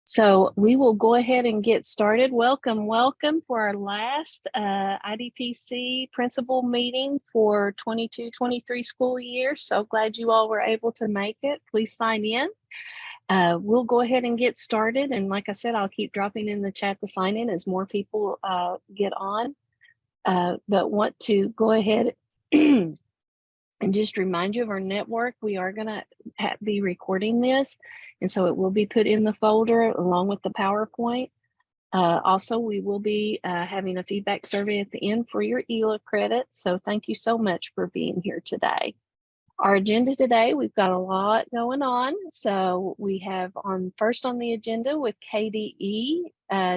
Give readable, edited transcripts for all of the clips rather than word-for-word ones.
So we will go ahead and get started. Welcome for our last IDPC principal meeting for 22-23 school year. So glad you all were able to make it. Please sign in. We'll go ahead and get started. And like I said, I'll keep dropping in the chat to sign in as more people get on. But want to go ahead and just remind you of our network. We are going to be recording this, and so it will be put in the folder along with the PowerPoint. Also, we will be having a feedback survey at the end for your ELA credit. So thank you so much for being here today. Our agenda today, we've got a lot going on. So we have first on the agenda with KDE,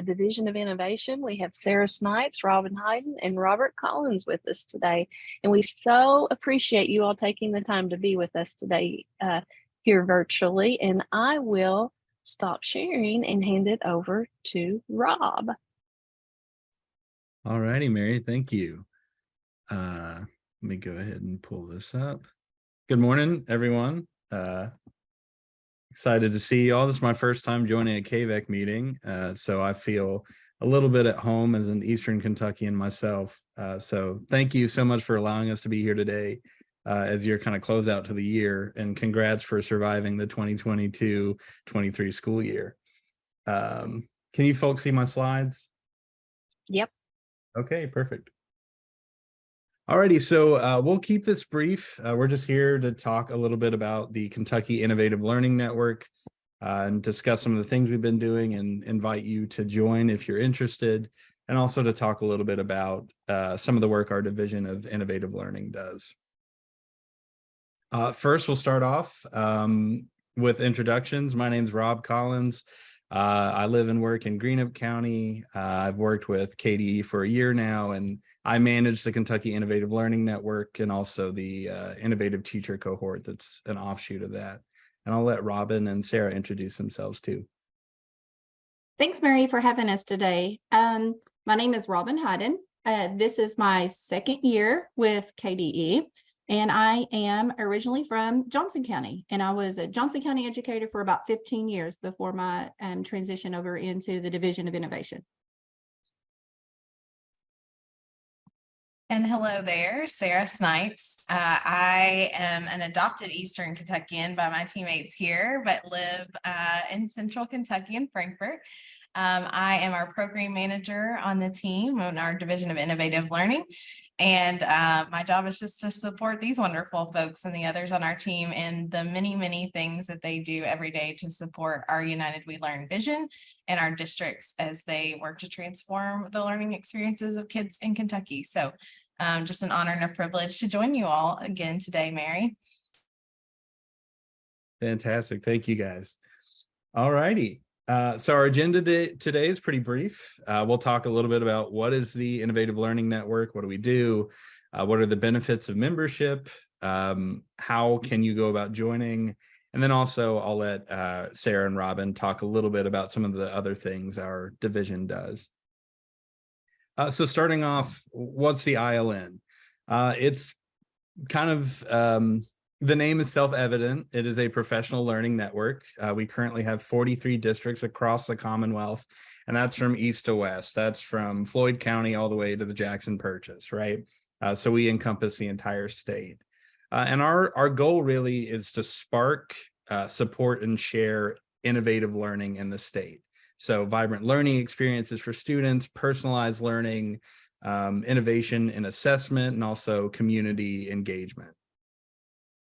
Division of Innovation, we have Sarah Snipes, Robin Hayden, and Robert Collins with us today. And we so appreciate you all taking the time to be with us today here virtually. And I will stop sharing and hand it over to Rob. All righty, Mary, thank you. Let me go ahead and pull this up. Good morning, everyone. Excited to see you all. This is my first time joining a KVEC meeting, so I feel a little bit at home as an Eastern Kentuckian myself. So thank you so much for allowing us to be here today as your kind of closeout to the year, and congrats for surviving the 2022-23 school year. Can you folks see my slides? Yep. Okay, perfect. Alrighty, so we'll keep this brief. We're just here to talk a little bit about the Kentucky Innovative Learning Network and discuss some of the things we've been doing and invite you to join if you're interested, and also to talk a little bit about some of the work our Division of Innovative Learning does. First, we'll start off with introductions. My name's Rob Collins. I live and work in Greenup County. I've worked with KDE for a year now, and I manage the Kentucky Innovative Learning Network and also the Innovative Teacher Cohort that's an offshoot of that. And I'll let Robin and Sarah introduce themselves too. Thanks, Mary, for having us today. My name is Robin Hayden. This is my second year with KDE, and I am originally from Johnson County, and I was a Johnson County educator for about 15 years before my transition over into the Division of Innovation. And hello there, Sarah Snipes. I am an adopted Eastern Kentuckian by my teammates here, but live in Central Kentucky in Frankfort. I am our program manager on the team on our Division of Innovative Learning. And my job is just to support these wonderful folks and the others on our team in the many, many things that they do every day to support our United We Learn vision and our districts as they work to transform the learning experiences of kids in Kentucky. So just an honor and a privilege to join you all again today, Mary. Fantastic. Thank you, guys. All righty. So our agenda today is pretty brief. We'll talk a little bit about what is the Innovative Learning Network, what do we do, what are the benefits of membership, how can you go about joining, and then also I'll let Sarah and Robin talk a little bit about some of the other things our division does. So starting off, what's the ILN? It's kind of the name is self-evident. It is a professional learning network. We currently have 43 districts across the Commonwealth, and that's from east to west. That's from Floyd County all the way to the Jackson Purchase, right? So we encompass the entire state. And our goal really is to spark, support, and share innovative learning in the state. So vibrant learning experiences for students, personalized learning, innovation in assessment, and also community engagement.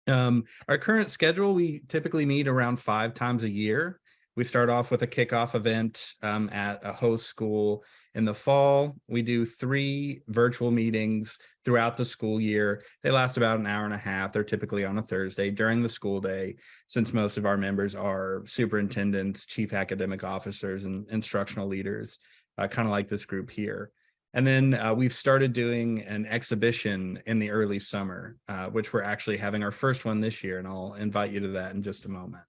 Our current schedule, we typically meet around 5 times a year. We start off with a kickoff event at a host school in the fall. We do 3 virtual meetings throughout the school year. They last about an hour and a half. They're typically on a Thursday during the school day, since most of our members are superintendents, chief academic officers, and instructional leaders, kind of like this group here. And then we've started doing an exhibition in the early summer, which we're actually having our first one this year, and I'll invite you to that in just a moment.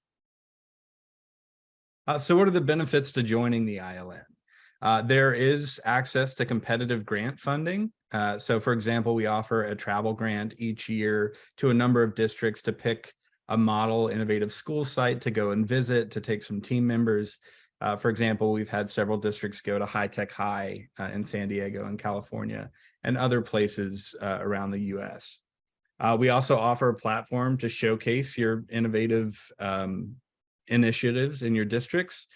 So what are the benefits to joining the ILN? There is access to competitive grant funding. So for example, we offer a travel grant each year to a number of districts to pick a model innovative school site to go and visit, to take some team members. For example, we've had several districts go to High Tech High in San Diego in California and other places around the US. We also offer a platform to showcase your innovative initiatives in your districts.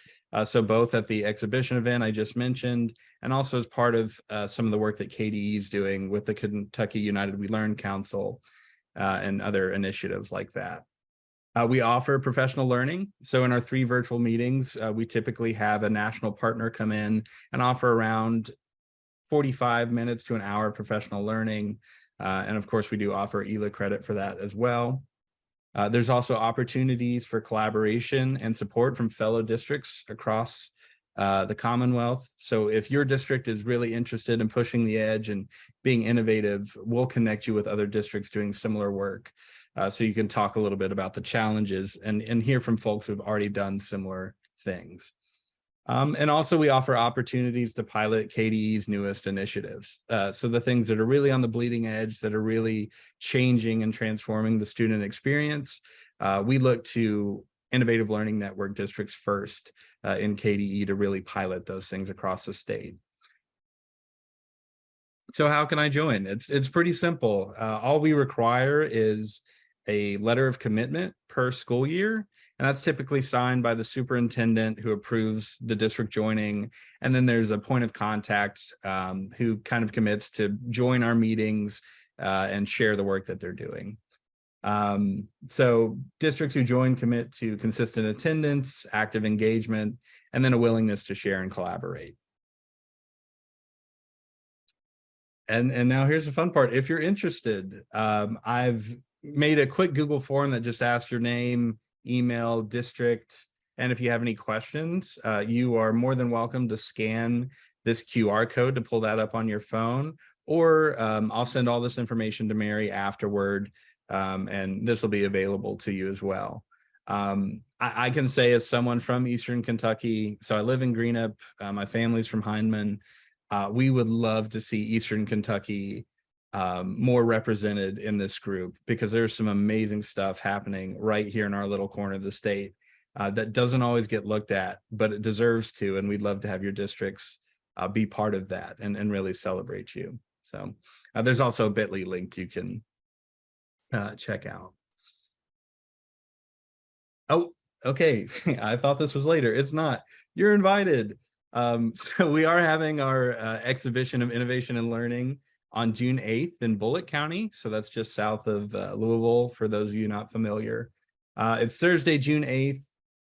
So both at the exhibition event I just mentioned, and also as part of some of the work that KDE is doing with the Kentucky United We Learn Council and other initiatives like that. We offer professional learning. So in our 3 virtual meetings, we typically have a national partner come in and offer around 45 minutes to an hour of professional learning. And of course, we do offer ELA credit for that as well. There's also opportunities for collaboration and support from fellow districts across the Commonwealth. So if your district is really interested in pushing the edge and being innovative, we'll connect you with other districts doing similar work. So you can talk a little bit about the challenges and hear from folks who've already done similar things. And also we offer opportunities to pilot KDE's newest initiatives. So the things that are really on the bleeding edge, that are really changing and transforming the student experience, we look to Innovative Learning Network districts first in KDE to really pilot those things across the state. So how can I join? It's pretty simple. All we require is a letter of commitment per school year. And that's typically signed by the superintendent who approves the district joining. And then there's a point of contact who kind of commits to join our meetings and share the work that they're doing. So districts who join commit to consistent attendance, active engagement, and then a willingness to share and collaborate. And now here's the fun part. If you're interested, I've made a quick Google form that just asks your name, email, district, and if you have any questions, you are more than welcome to scan this QR code to pull that up on your phone, or I'll send all this information to Mary afterward, and this will be available to you as well. I can say, as someone from Eastern Kentucky, so I live in Greenup, my family's from Hindman, we would love to see Eastern Kentucky more represented in this group, because there's some amazing stuff happening right here in our little corner of the state that doesn't always get looked at, but it deserves to, and we'd love to have your districts be part of that and really celebrate you. So there's also a bit.ly link you can check out. Oh, okay. I thought this was later. It's not. You're invited. So we are having our exhibition of innovation and learning on June 8th in Bullitt County. So that's just south of Louisville, for those of you not familiar. It's Thursday, June 8th.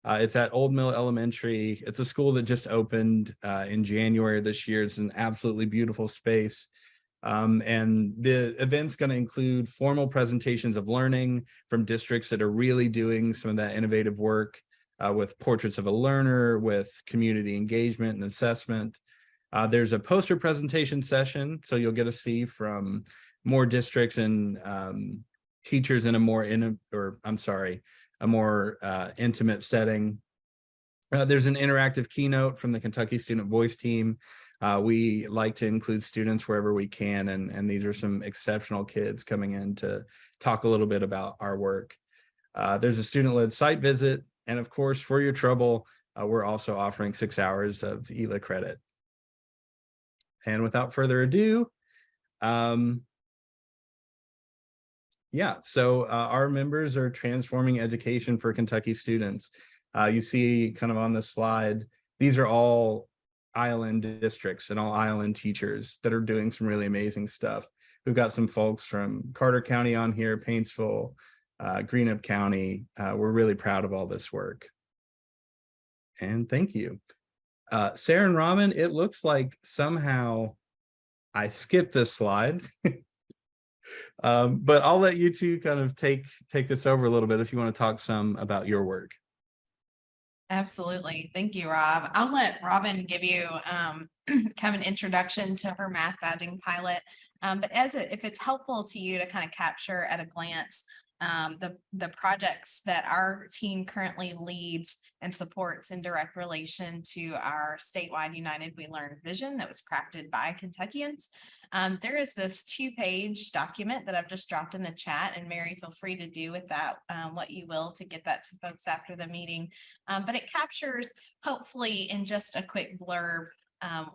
It's at Old Mill Elementary. It's a school that just opened in January this year. It's an absolutely beautiful space. And the event's going to include formal presentations of learning from districts that are really doing some of that innovative work with portraits of a learner, with community engagement and assessment. There's a poster presentation session, so you'll get to see from more districts and teachers in a more intimate setting. There's an interactive keynote from the Kentucky Student Voice team. We like to include students wherever we can, and these are some exceptional kids coming in to talk a little bit about our work. There's a student-led site visit, and of course, for your trouble, we're also offering 6 hours of ELA credit. And without further ado, so our members are transforming education for Kentucky students. You see kind of on the slide, these are all ILN districts and all ILN teachers that are doing some really amazing stuff. We've got some folks from Carter County on here, Paintsville, Greenup County. We're really proud of all this work. And thank you. Sarah and Raman, it looks like somehow I skipped this slide, but I'll let you two kind of take this over a little bit if you want to talk some about your work. Absolutely. Thank you, Rob. I'll let Robin give you kind of an introduction to her math badging pilot. But if it's helpful to you to kind of capture at a glance the projects that our team currently leads and supports in direct relation to our statewide United We Learn vision that was crafted by Kentuckians. There is this 2-page document that I've just dropped in the chat, and Mary, feel free to do with that what you will to get that to folks after the meeting. But it captures, hopefully in just a quick blurb,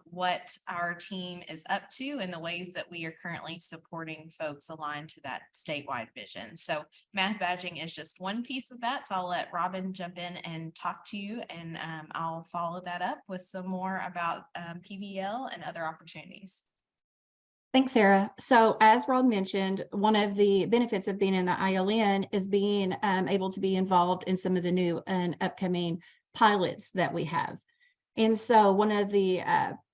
what our team is up to and the ways that we are currently supporting folks aligned to that statewide vision. So math badging is just one piece of that. So I'll let Robin jump in and talk to you, and I'll follow that up with some more about PBL and other opportunities. Thanks, Sarah. So as Rob mentioned, one of the benefits of being in the ILN is being able to be involved in some of the new and upcoming pilots that we have. And so one of the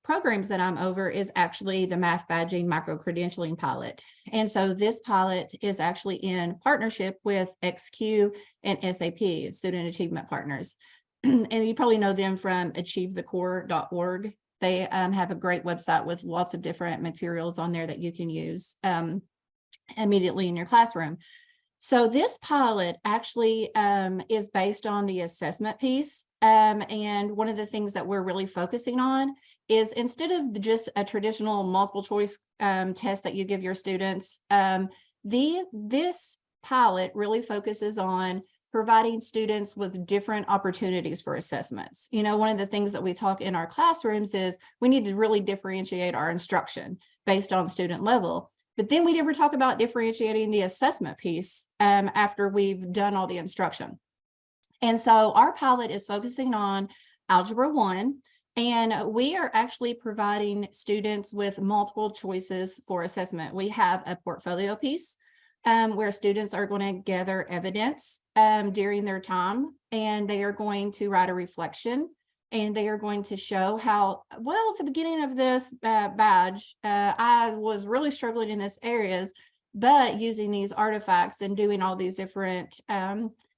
programs that I'm over is actually the math badging micro-credentialing pilot. And so this pilot is actually in partnership with XQ and SAP, Student Achievement Partners. And you probably know them from achievethecore.org. They have a great website with lots of different materials on there that you can use immediately in your classroom. So this pilot actually is based on the assessment piece. And one of the things that we're really focusing on is, instead of just a traditional multiple choice test that you give your students, this pilot really focuses on providing students with different opportunities for assessments. You know, one of the things that we talk in our classrooms is we need to really differentiate our instruction based on student level. But then we never talk about differentiating the assessment piece after we've done all the instruction. And so our pilot is focusing on Algebra 1, and we are actually providing students with multiple choices for assessment. We have a portfolio piece where students are going to gather evidence during their time, and they are going to write a reflection, and they are going to show how, well, at the beginning of this badge, I was really struggling in this areas, but using these artifacts and doing all these different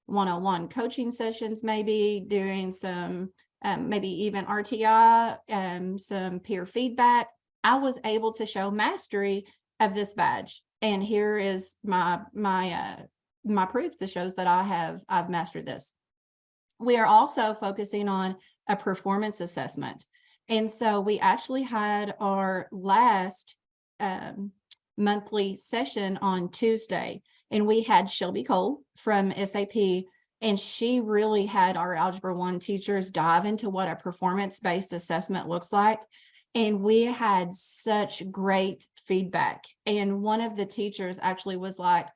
one-on-one coaching sessions, maybe doing some, maybe even RTI, some peer feedback, I was able to show mastery of this badge. And here is my proof that shows that I've mastered this. We are also focusing on a performance assessment. And so we actually had our last monthly session on Tuesday, and we had Shelby Cole from SAP, and she really had our Algebra 1 teachers dive into what a performance-based assessment looks like. And we had such great feedback. And one of the teachers actually was like,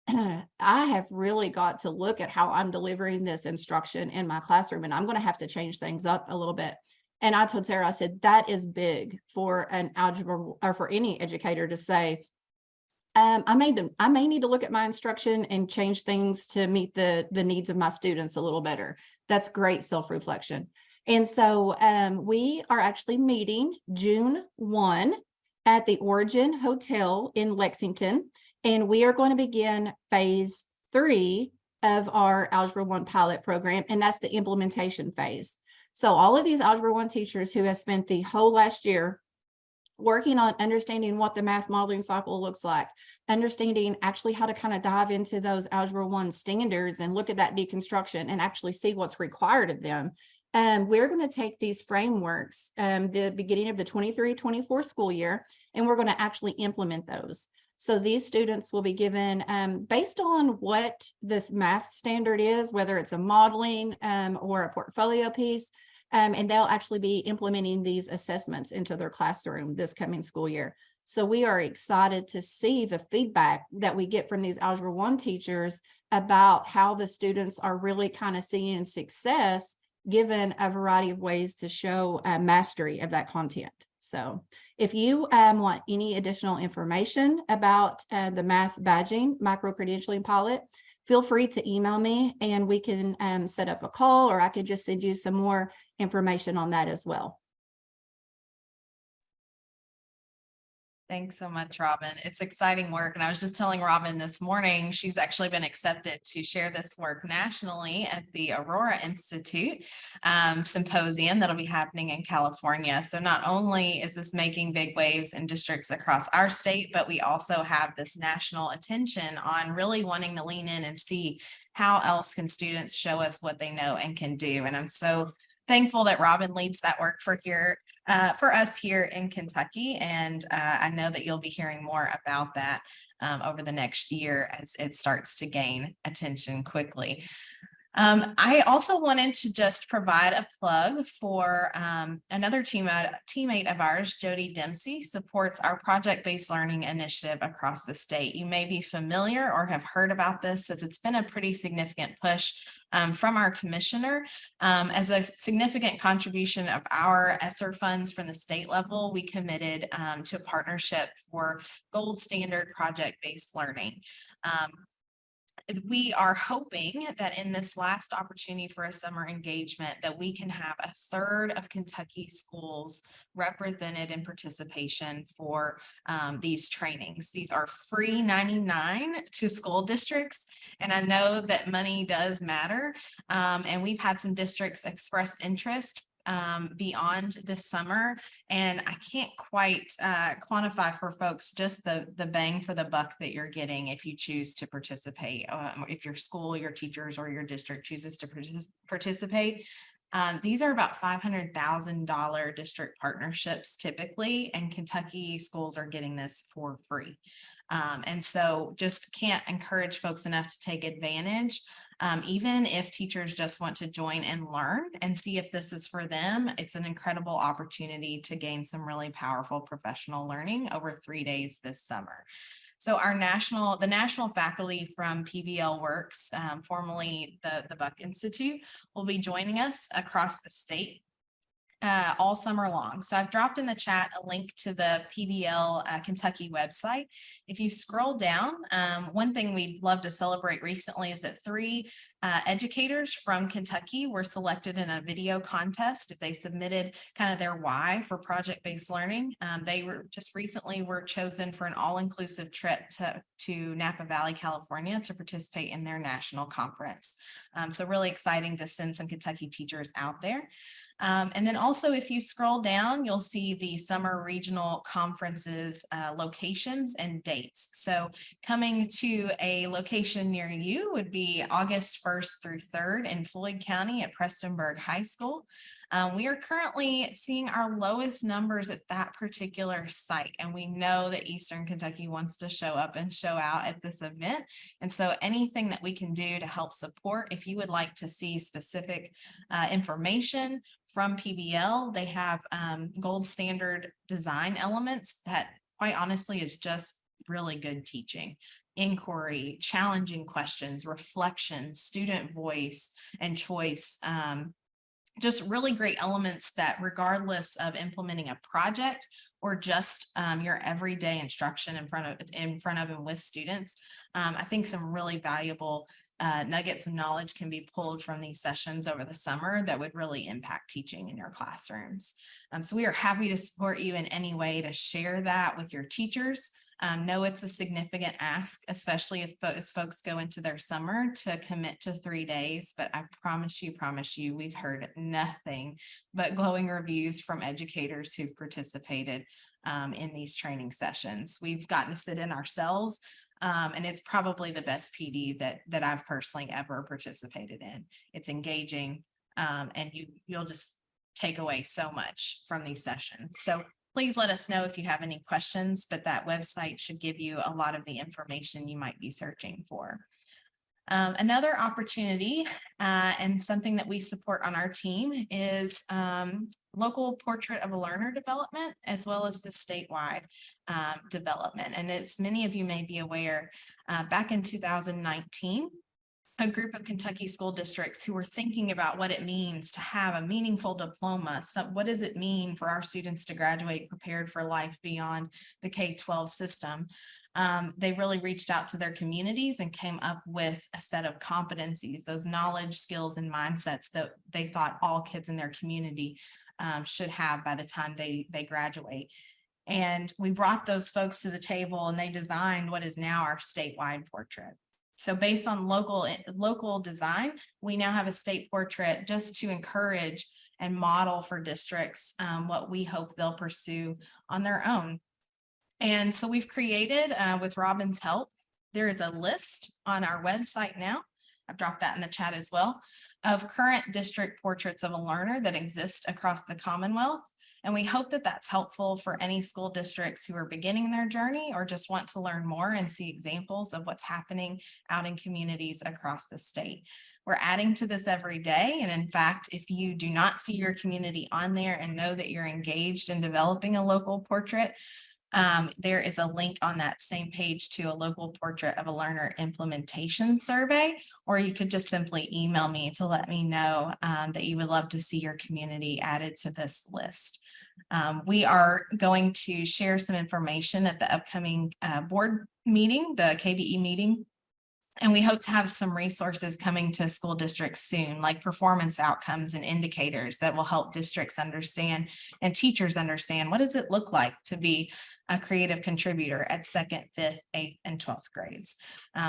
I have really got to look at how I'm delivering this instruction in my classroom, and I'm going to have to change things up a little bit. And I told Sarah, I said, that is big for an algebra or for any educator to say, I may need to look at my instruction and change things to meet the needs of my students a little better. That's great self-reflection. And so we are actually meeting June 1 at the Origin Hotel in Lexington, and we are going to begin phase 3 of our Algebra 1 pilot program, and that's the implementation phase. So all of these Algebra 1 teachers who have spent the whole last year working on understanding what the math modeling cycle looks like, understanding actually how to kind of dive into those Algebra 1 standards and look at that deconstruction and actually see what's required of them. We're going to take these frameworks the beginning of the 23-24 school year, and we're going to actually implement those. So these students will be given, based on what this math standard is, whether it's a modeling or a portfolio piece, and they'll actually be implementing these assessments into their classroom this coming school year. So we are excited to see the feedback that we get from these Algebra 1 teachers about how the students are really kind of seeing success given a variety of ways to show mastery of that content. So if you want any additional information about the math badging micro-credentialing pilot, feel free to email me and we can set up a call, or I could just send you some more information on that as well. Thanks so much, Robin. It's exciting work. And I was just telling Robin this morning, she's actually been accepted to share this work nationally at the Aurora Institute symposium that'll be happening in California. So not only is this making big waves in districts across our state, but we also have this national attention on really wanting to lean in and see how else can students show us what they know and can do. And I'm so thankful that Robin leads that work for us here in Kentucky. And I know that you'll be hearing more about that over the next year as it starts to gain attention quickly. I also wanted to just provide a plug for another teammate of ours, Jody Dempsey, supports our project-based learning initiative across the state. You may be familiar or have heard about this, as it's been a pretty significant push from our commissioner. As a significant contribution of our ESSER funds from the state level, we committed to a partnership for gold standard project-based learning. We are hoping that in this last opportunity for a summer engagement that we can have a third of Kentucky schools represented in participation for these trainings. These are free 99 to school districts. And I know that money does matter. And we've had some districts express interest beyond this summer. And I can't quite quantify for folks just the bang for the buck that you're getting if you choose to participate, if your school, your teachers, or your district chooses to participate. These are about $500,000 district partnerships typically, and Kentucky schools are getting this for free. And so just can't encourage folks enough to take advantage. Even if teachers just want to join and learn and see if this is for them, it's an incredible opportunity to gain some really powerful professional learning over 3 days this summer. So the national faculty from PBL Works, formerly the Buck Institute, will be joining us across the state all summer long. So I've dropped in the chat a link to the PBL Kentucky website. If you scroll down, one thing we'd love to celebrate recently is that 3 educators from Kentucky were selected in a video contest. If they submitted kind of their why for project-based learning, they were just recently were chosen for an all-inclusive trip to Napa Valley, California to participate in their national conference. So really exciting to send some Kentucky teachers out there. And then also, if you scroll down, you'll see the summer regional conferences locations and dates. So coming to a location near you would be August 1st through 3rd in Floyd County at Prestonburg High School. We are currently seeing our lowest numbers at that particular site, and we know that Eastern Kentucky wants to show up and show out at this event. And so anything that we can do to help support, if you would like to see specific information from PBL, they have gold standard design elements that quite honestly is just really good teaching. Inquiry, challenging questions, reflection, student voice and choice. Just really great elements that regardless of implementing a project or just your everyday instruction in front of and with students, I think some really valuable nuggets of knowledge can be pulled from these sessions over the summer that would really impact teaching in your classrooms. So we are happy to support you in any way to share that with your teachers. Know it's a significant ask, especially if folks go into their summer to commit to 3 days. But I promise you, we've heard nothing but glowing reviews from educators who've participated in these training sessions. We've gotten to sit in ourselves, and it's probably the best PD that I've personally ever participated in. It's engaging, and you'll just take away so much from these sessions. So please let us know if you have any questions, but that website should give you a lot of the information you might be searching for. Another opportunity and something that we support on our team is local portrait of a learner development, as well as the statewide development. And as many of you may be aware, back in 2019, a group of Kentucky school districts who were thinking about what it means to have a meaningful diploma. So what does it mean for our students to graduate prepared for life beyond the K-12 system? They really reached out to their communities and came up with a set of competencies, those knowledge, skills, and mindsets that they thought all kids in their community should have by the time they graduate. And we brought those folks to the table and they designed what is now our statewide portrait. So based on local design, we now have a state portrait just to encourage and model for districts what we hope they'll pursue on their own. And so we've created, with Robin's help, there is a list on our website now. I've dropped that in the chat as well, of current district portraits of a learner that exist across the Commonwealth. And we hope that that's helpful for any school districts who are beginning their journey or just want to learn more and see examples of what's happening out in communities across the state. We're adding to this every day. And in fact, if you do not see your community on there and know that you're engaged in developing a local portrait, there is a link on that same page to a local portrait of a learner implementation survey, or you could just simply email me to let me know that you would love to see your community added to this list. We are going to share some information at the upcoming board meeting, the KVE meeting. And we hope to have some resources coming to school districts soon, like performance outcomes and indicators that will help districts understand and teachers understand what does it look like to be a creative contributor at 2nd, 5th, 8th, and 12th grades.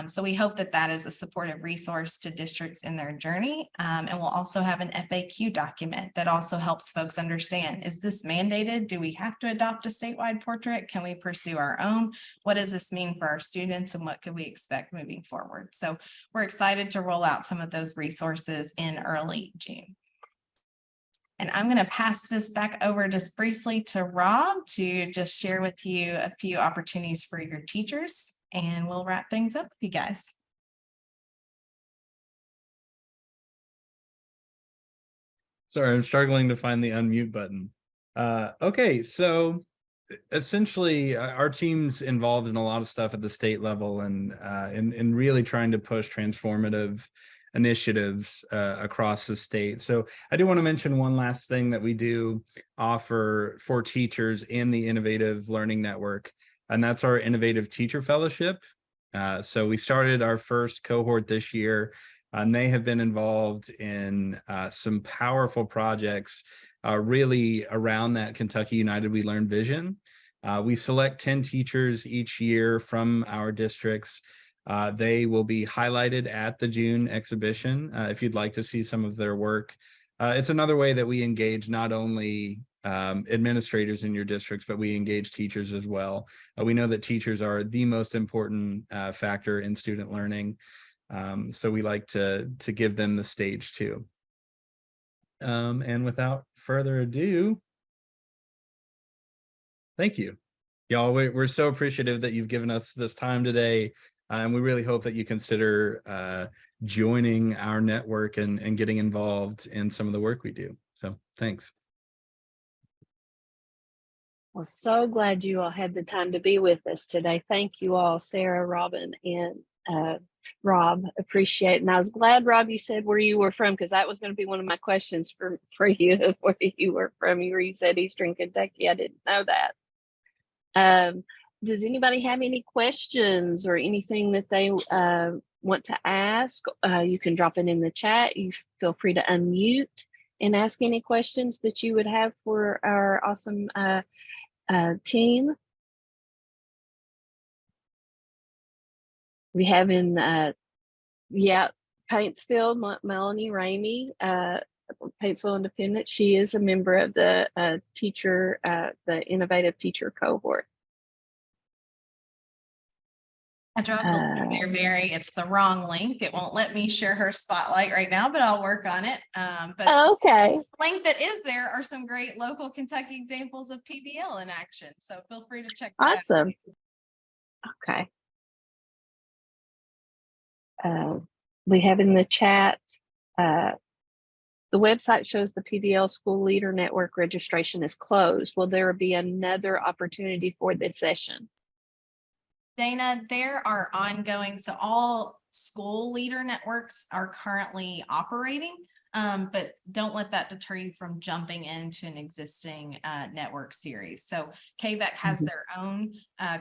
So we hope that that is a supportive resource to districts in their journey. And we'll also have an FAQ document that also helps folks understand, is this mandated? Do we have to adopt a statewide portrait? Can we pursue our own? What does this mean for our students and what can we expect moving forward? So we're excited to roll out some of those resources in early June. And I'm going to pass this back over just briefly to Rob to just share with you a few opportunities for your teachers, and we'll wrap things up with you guys. Sorry, I'm struggling to find the unmute button. Okay, so essentially our team's involved in a lot of stuff at the state level and in really trying to push transformative initiatives across the state. So I do want to mention one last thing that we do offer for teachers in the Innovative Learning Network, and that's our Innovative Teacher Fellowship. So we started our first cohort this year, and they have been involved in some powerful projects really around that Kentucky United We Learn vision. We select 10 teachers each year from our districts. They will be highlighted at the June exhibition if you'd like to see some of their work. It's another way that we engage not only administrators in your districts, but we engage teachers as well. We know that teachers are the most important factor in student learning. So we like to give them the stage too. And without further ado, thank you. Y'all, we're so appreciative that you've given us this time today. And we really hope that you consider joining our network and getting involved in some of the work we do. So thanks. Well, so glad you all had the time to be with us today. Thank you all, Sarah, Robin, and Rob. Appreciate it. And I was glad, Rob, you said where you were from, because that was going to be one of my questions for you, where you were from. You said Eastern Kentucky. I didn't know that. Does anybody have any questions or anything that they want to ask? You can drop it in the chat. You feel free to unmute and ask any questions that you would have for our awesome team. We have in, Paintsville, Melanie Ramey, Paintsville Independent. She is a member of the the Innovative Teacher Cohort. I dropped the link there, Mary. It's the wrong link. It won't let me share her spotlight right now, but I'll work on it. But okay. The link that is there are some great local Kentucky examples of PBL in action. So feel free to check that awesome out. Okay. We have in the chat, the website shows the PBL School Leader Network registration is closed. Will there be another opportunity for this session? Dana, there are ongoing, so all school leader networks are currently operating. But don't let that deter you from jumping into an existing network series. So KVEC has Mhm. their own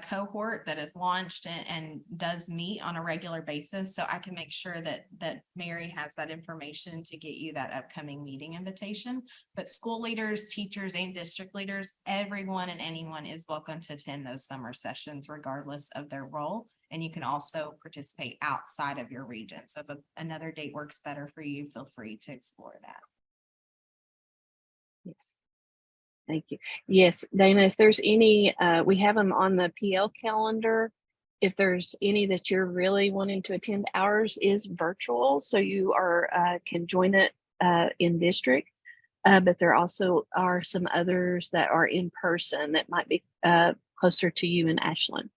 cohort that is launched and does meet on a regular basis. So I can make sure that Mary has that information to get you that upcoming meeting invitation. But school leaders, teachers, and district leaders, everyone and anyone is welcome to attend those summer sessions regardless of their role. And you can also participate outside of your region. So if another date works better for you, feel free to explore that. Yes. Thank you. Yes, Dana, if there's any, we have them on the PL calendar. If there's any that you're really wanting to attend, ours is virtual, so you are can join it in district. But there also are some others that are in person that might be closer to you in Ashland.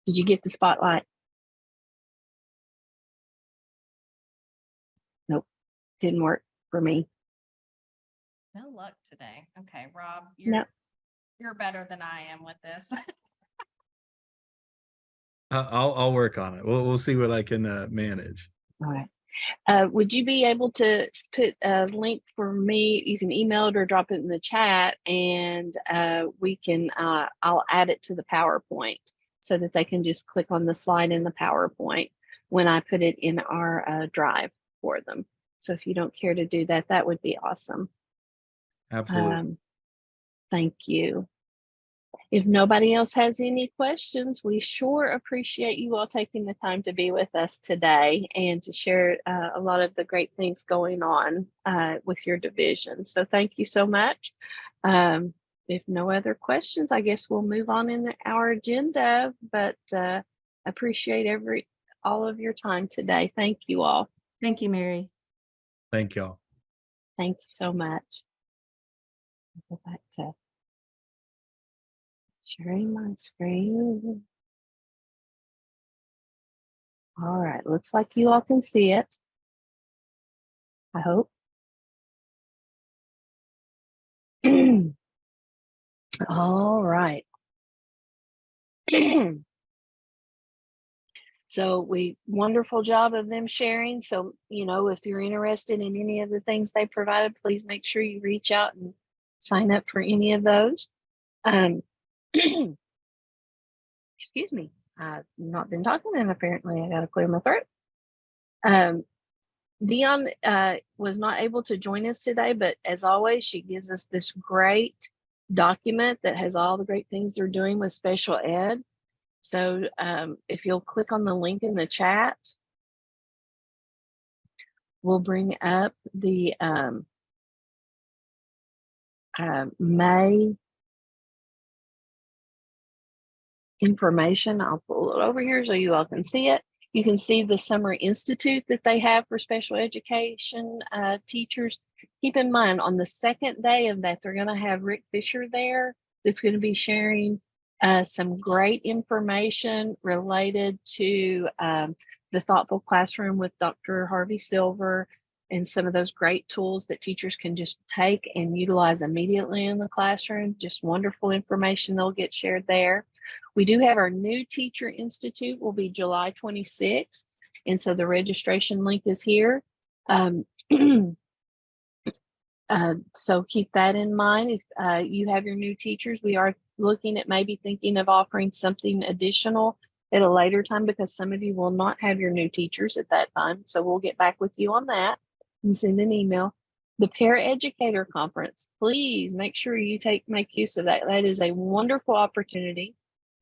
Did you get the spotlight? Nope, didn't work for me. No luck today. Okay, Rob, No. you're better than I am with this. I'll work on it. We'll see what I can manage. All right. Would you be able to put a link for me? You can email it or drop it in the chat, and we can. I'll add it to the PowerPoint so that they can just click on the slide in the PowerPoint when I put it in our drive for them. So if you don't care to do that, that would be awesome. Absolutely. Thank you. If nobody else has any questions, we sure appreciate you all taking the time to be with us today and to share a lot of the great things going on with your division. So thank you so much. If no other questions, I guess we'll move on in our agenda, but appreciate all of your time today. Thank you all. Thank you, Mary. Thank y'all. Thank you so much. I'll go back to sharing my screen. All right, looks like you all can see it. I hope. All right. So wonderful job of them sharing. So, if you're interested in any of the things they provided, please make sure you reach out and sign up for any of those. Excuse me, I've not been talking and apparently I got to clear my throat. Dion was not able to join us today, but as always, she gives us this great document that has all the great things they're doing with special ed. So if you'll click on the link in the chat, we'll bring up the May information. I'll pull it over here so you all can see it. You can see the Summer Institute that they have for special education teachers. Keep in mind, on the second day of that, they're going to have Rick Fisher there that's going to be sharing some great information related to the Thoughtful Classroom with Dr. Harvey Silver and some of those great tools that teachers can just take and utilize immediately in the classroom. Just wonderful information they'll get shared there. We do have our new Teacher Institute will be July 26th. And so the registration link is here. So keep that in mind. If you have your new teachers, we are looking at maybe thinking of offering something additional at a later time because some of you will not have your new teachers at that time. So we'll get back with you on that and send an email. The Paraeducator Conference, please make sure you make use of that. That is a wonderful opportunity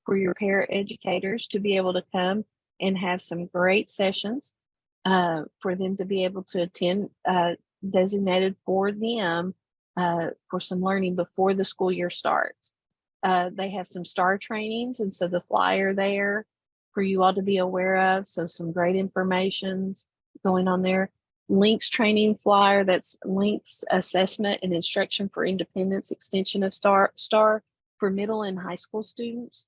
for your paraeducators to be able to come and have some great sessions for them to be able to attend, designated for them for some learning before the school year starts. They have some STAR trainings, and so the flyer there for you all to be aware of. So some great information's going on there. Links training flyer, that's Links Assessment and Instruction for Independence extension of STAR for middle and high school students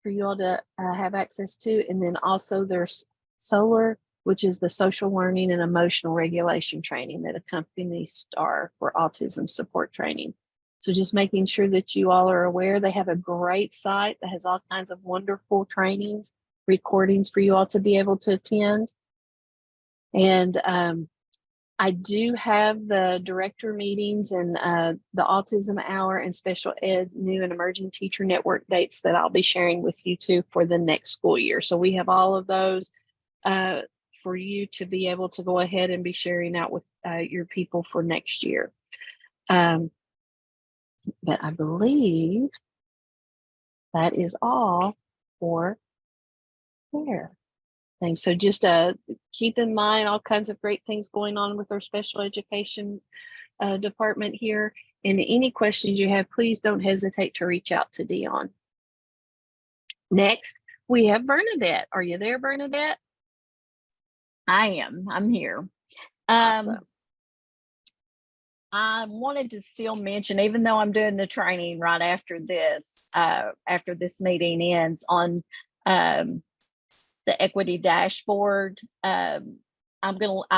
for you all to have access to. And then also there's SOLAR, which is the social learning and emotional regulation training that accompanies STAR for autism support training. So just making sure that you all are aware. They have a great site that has all kinds of wonderful trainings, recordings for you all to be able to attend. And I do have the director meetings and the autism hour and special ed new and emerging teacher network dates that I'll be sharing with you too for the next school year. So we have all of those for you to be able to go ahead and be sharing out with your people for next year. But I believe that is all for there. Things. So just keep in mind all kinds of great things going on with our special education department here. And any questions you have, please don't hesitate to reach out to Dion. Next, we have Bernadette. Are you there, Bernadette? I am. I'm here. Awesome. I wanted to still mention, even though I'm doing the training right after this meeting ends on the equity dashboard. I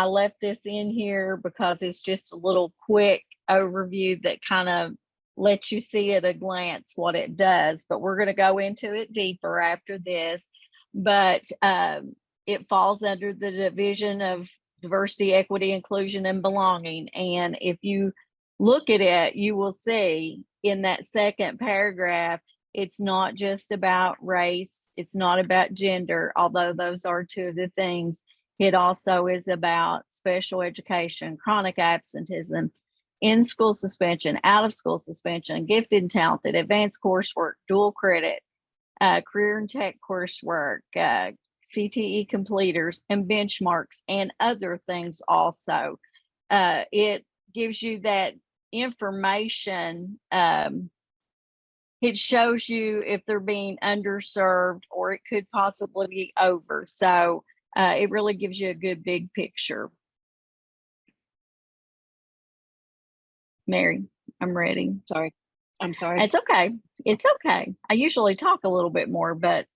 left this in here because it's just a little quick overview that kind of lets you see at a glance what it does, but we're going to go into it deeper after this. But it falls under the division of diversity, equity, inclusion, and belonging. And if you look at it, you will see in that second paragraph, it's not just about race. It's not about gender, although those are two of the things. It also is about special education, chronic absenteeism, in-school suspension, out-of-school suspension, gifted and talented, advanced coursework, dual credit, career and tech coursework, CTE completers, and benchmarks, and other things also. It gives you that information. It shows you if they're being underserved or it could possibly be over. So it really gives you a good big picture. Mary, I'm ready. Sorry. I'm sorry. It's okay. It's okay. I usually talk a little bit more, but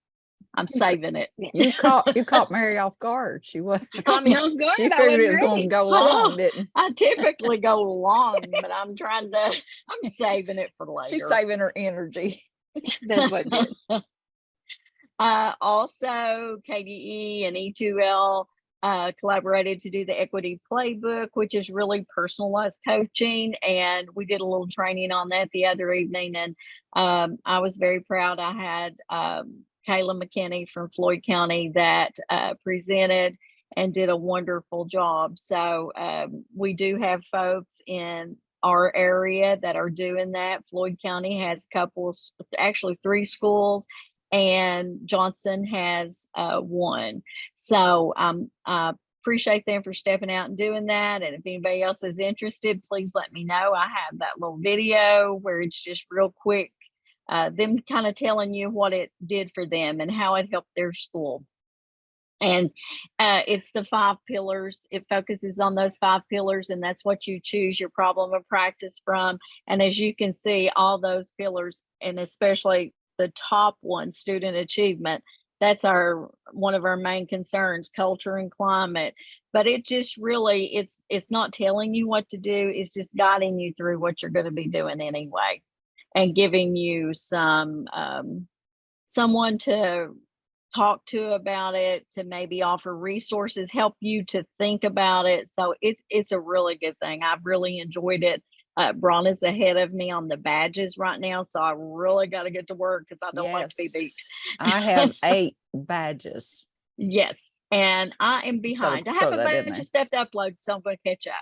I'm saving it. You caught Mary off guard. She was. Caught me off guard. She figured it was going to go long, didn't? I typically go long, but I'm saving it for later. She's saving her energy. That's what it is. Also, KDE and E2L collaborated to do the equity playbook, which is really personalized coaching. And we did a little training on that the other evening. And I was very proud. I had Kayla McKinney from Floyd County that presented and did a wonderful job. So we do have folks in our area that are doing that. Floyd County has actually 3 schools, and Johnson has 1. So I appreciate them for stepping out and doing that. And if anybody else is interested, please let me know. I have that little video where it's just real quick, them kind of telling you what it did for them and how it helped their school. And it's the 5 pillars. It focuses on those 5 pillars, and that's what you choose your problem of practice from. And as you can see, all those pillars, and especially the top one, student achievement, that's one of our main concerns, culture and climate. But it just really, it's not telling you what to do. It's just guiding you through what you're going to be doing anyway, and giving you some someone to talk to about it, to maybe offer resources, help you to think about it. So it's a really good thing. I've really enjoyed it. Braun is ahead of me on the badges right now, so I really got to get to work because I don't like to be beat. I have 8 badges. Yes, and I am behind. I have a bunch of stuff to upload, so I'm going to catch up.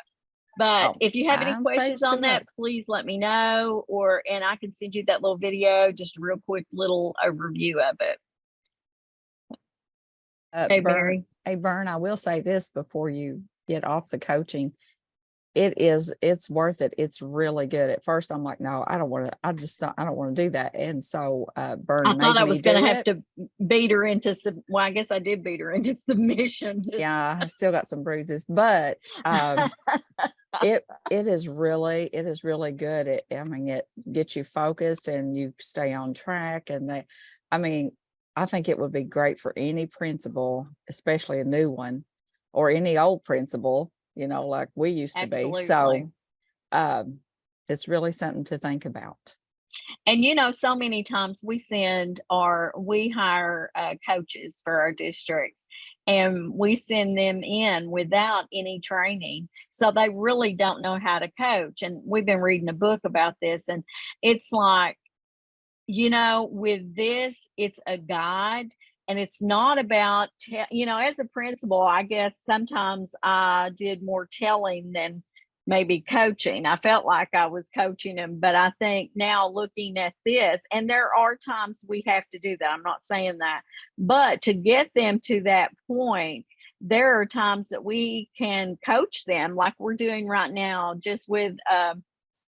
But if you have any questions on that, please let me know, and I can send you that little video, just a real quick little overview of it. Hey, Mary. Hey, Bern, I will say this before you get off the coaching. It's worth it. It's really good. At first I'm like, no, I don't want to do that. And so Bern, I thought I was going to have to beat her into I guess I did beat her into submission. Yeah, I still got some bruises, but it is really good. It gets you focused and you stay on track. And I think it would be great for any principal, especially a new one, or any old principal, like we used to be. So it's really something to think about. And, so many times we hire coaches for our districts, and we send them in without any training. So they really don't know how to coach. And we've been reading a book about this, and it's like, with this, it's a guide, and it's not about, as a principal, I guess sometimes I did more telling than maybe coaching. I felt like I was coaching them, but I think now looking at this, and there are times we have to do that. I'm not saying that, but to get them to that point, there are times that we can coach them like we're doing right now, just with,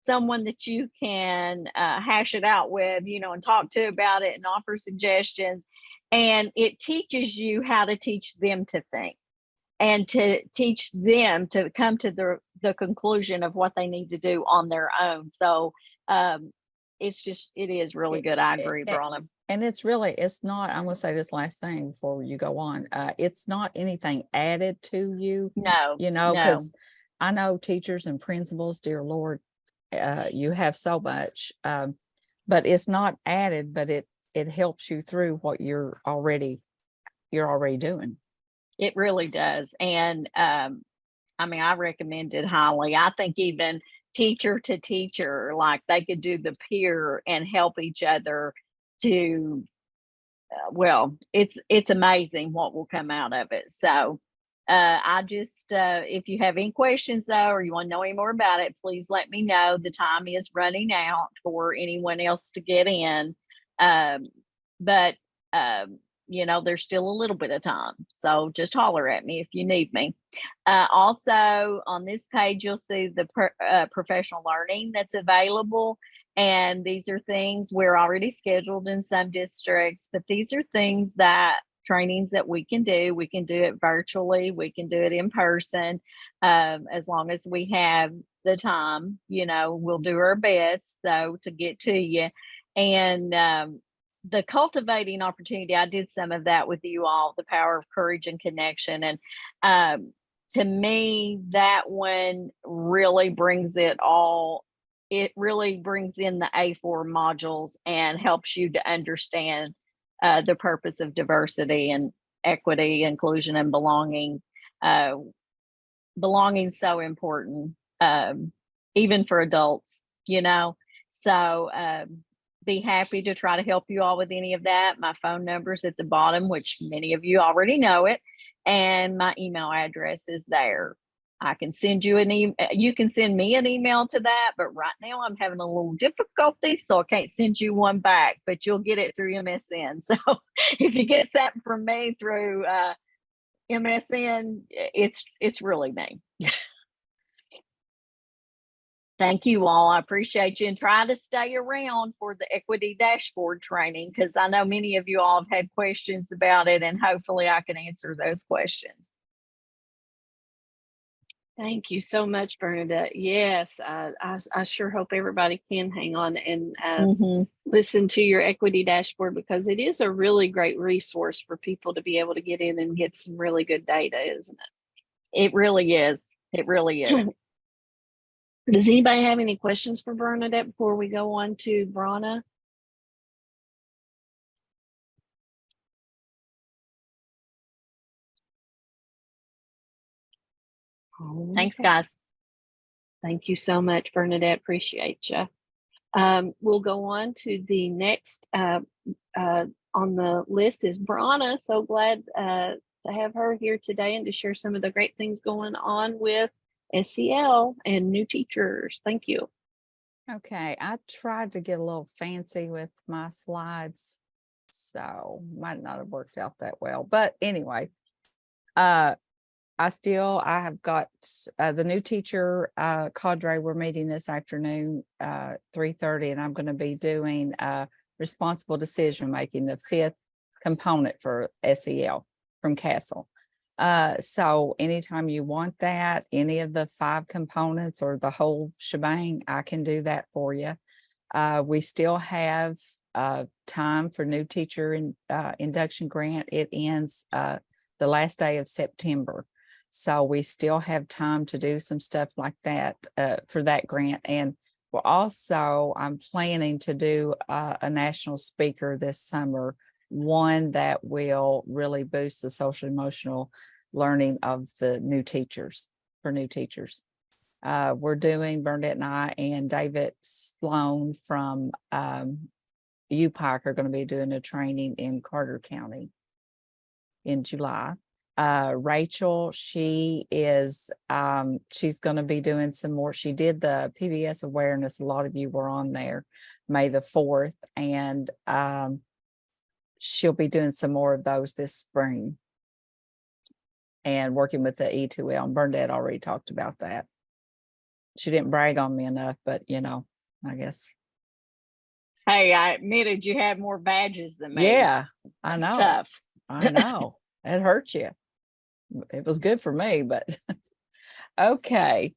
someone that you can hash it out with, and talk to about it and offer suggestions. And it teaches you how to teach them to think and to teach them to come to the conclusion of what they need to do on their own. So it is really good. I agree, Bronna. And it's not, I'm going to say this last thing before you go on. It's not anything added to you. No, because I know teachers and principals, dear Lord, you have so much, but it's not added, but it helps you through what you're already doing. It really does. And I recommend it highly. I think even teacher to teacher, like they could do the peer and help each other to, it's amazing what will come out of it. So I just, if you have any questions though, or you want to know any more about it, please let me know. The time is running out for anyone else to get in. But there's still a little bit of time. So just holler at me if you need me. Also on this page, you'll see the professional learning that's available. And these are things we're already scheduled in some districts, but these are trainings that we can do. We can do it virtually. We can do it in person. As long as we have the time, we'll do our best though to get to you. And the cultivating opportunity, I did some of that with you all, the power of courage and connection. And to me, that one really brings it all. It really brings in the A4 modules and helps you to understand the purpose of diversity and equity, inclusion, and belonging. Belonging is so important, even for adults, So be happy to try to help you all with any of that. My phone number's at the bottom, which many of you already know it, and my email address is there. I can send you an email. You can send me an email to that, but right now I'm having a little difficulty, so I can't send you one back, but you'll get it through MSN. So if you get something from me through MSN, it's really me. Thank you all. I appreciate you, and try to stay around for the equity dashboard training, because I know many of you all have had questions about it, and hopefully I can answer those questions. Thank you so much, Bernadette. Yes, I sure hope everybody can hang on and listen to your equity dashboard, because it is a really great resource for people to be able to get in and get some really good data, isn't it? It really is. It really is. Does anybody have any questions for Bernadette before we go on to Bronna? Thanks, guys. Thank you so much, Bernadette. Appreciate you. We'll go on to the next on the list is Bronna. So glad to have her here today and to share some of the great things going on with SEL and new teachers. Thank you. Okay, I tried to get a little fancy with my slides, so might not have worked out that well. But anyway, I have got the new teacher cadre. We're meeting this afternoon, 3:30, and I'm going to be doing responsible decision making, the 5th component for SEL from Castle. So anytime you want that, any of the 5 components or the whole shebang, I can do that for you. We still have time for new teacher induction grant. It ends the last day of September. So we still have time to do some stuff like that for that grant. And I'm planning to do a national speaker this summer one that will really boost the social emotional learning of the new teachers, for new teachers. We're doing, Bernadette and I and David Sloan from UPIC are going to be doing a training in Carter County in July. Rachel, she is she's going to be doing some more. She did the PBS awareness. A lot of you were on there May the 4th, and she'll be doing some more of those this spring and working with the E2L. And Bernadette already talked about that. She didn't brag on me enough, but you know, I guess. Hey, I admitted you had more badges than me. Yeah, I That's know. tough. I know. It hurts you. It was good for me, but okay.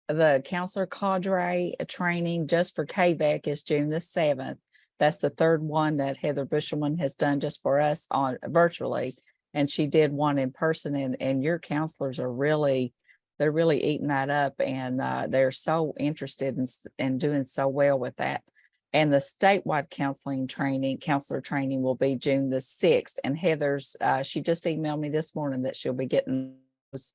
The counselor cadre training just for KVEC is June the 7th. That's the third one that Heather Bushelman has done just for us on virtually. And she did one in person, and your counselors are they're really eating that up, and they're so interested in doing so well with that. And the statewide counselor training will be June the 6th. And Heather's, she just emailed me this morning that she'll be getting those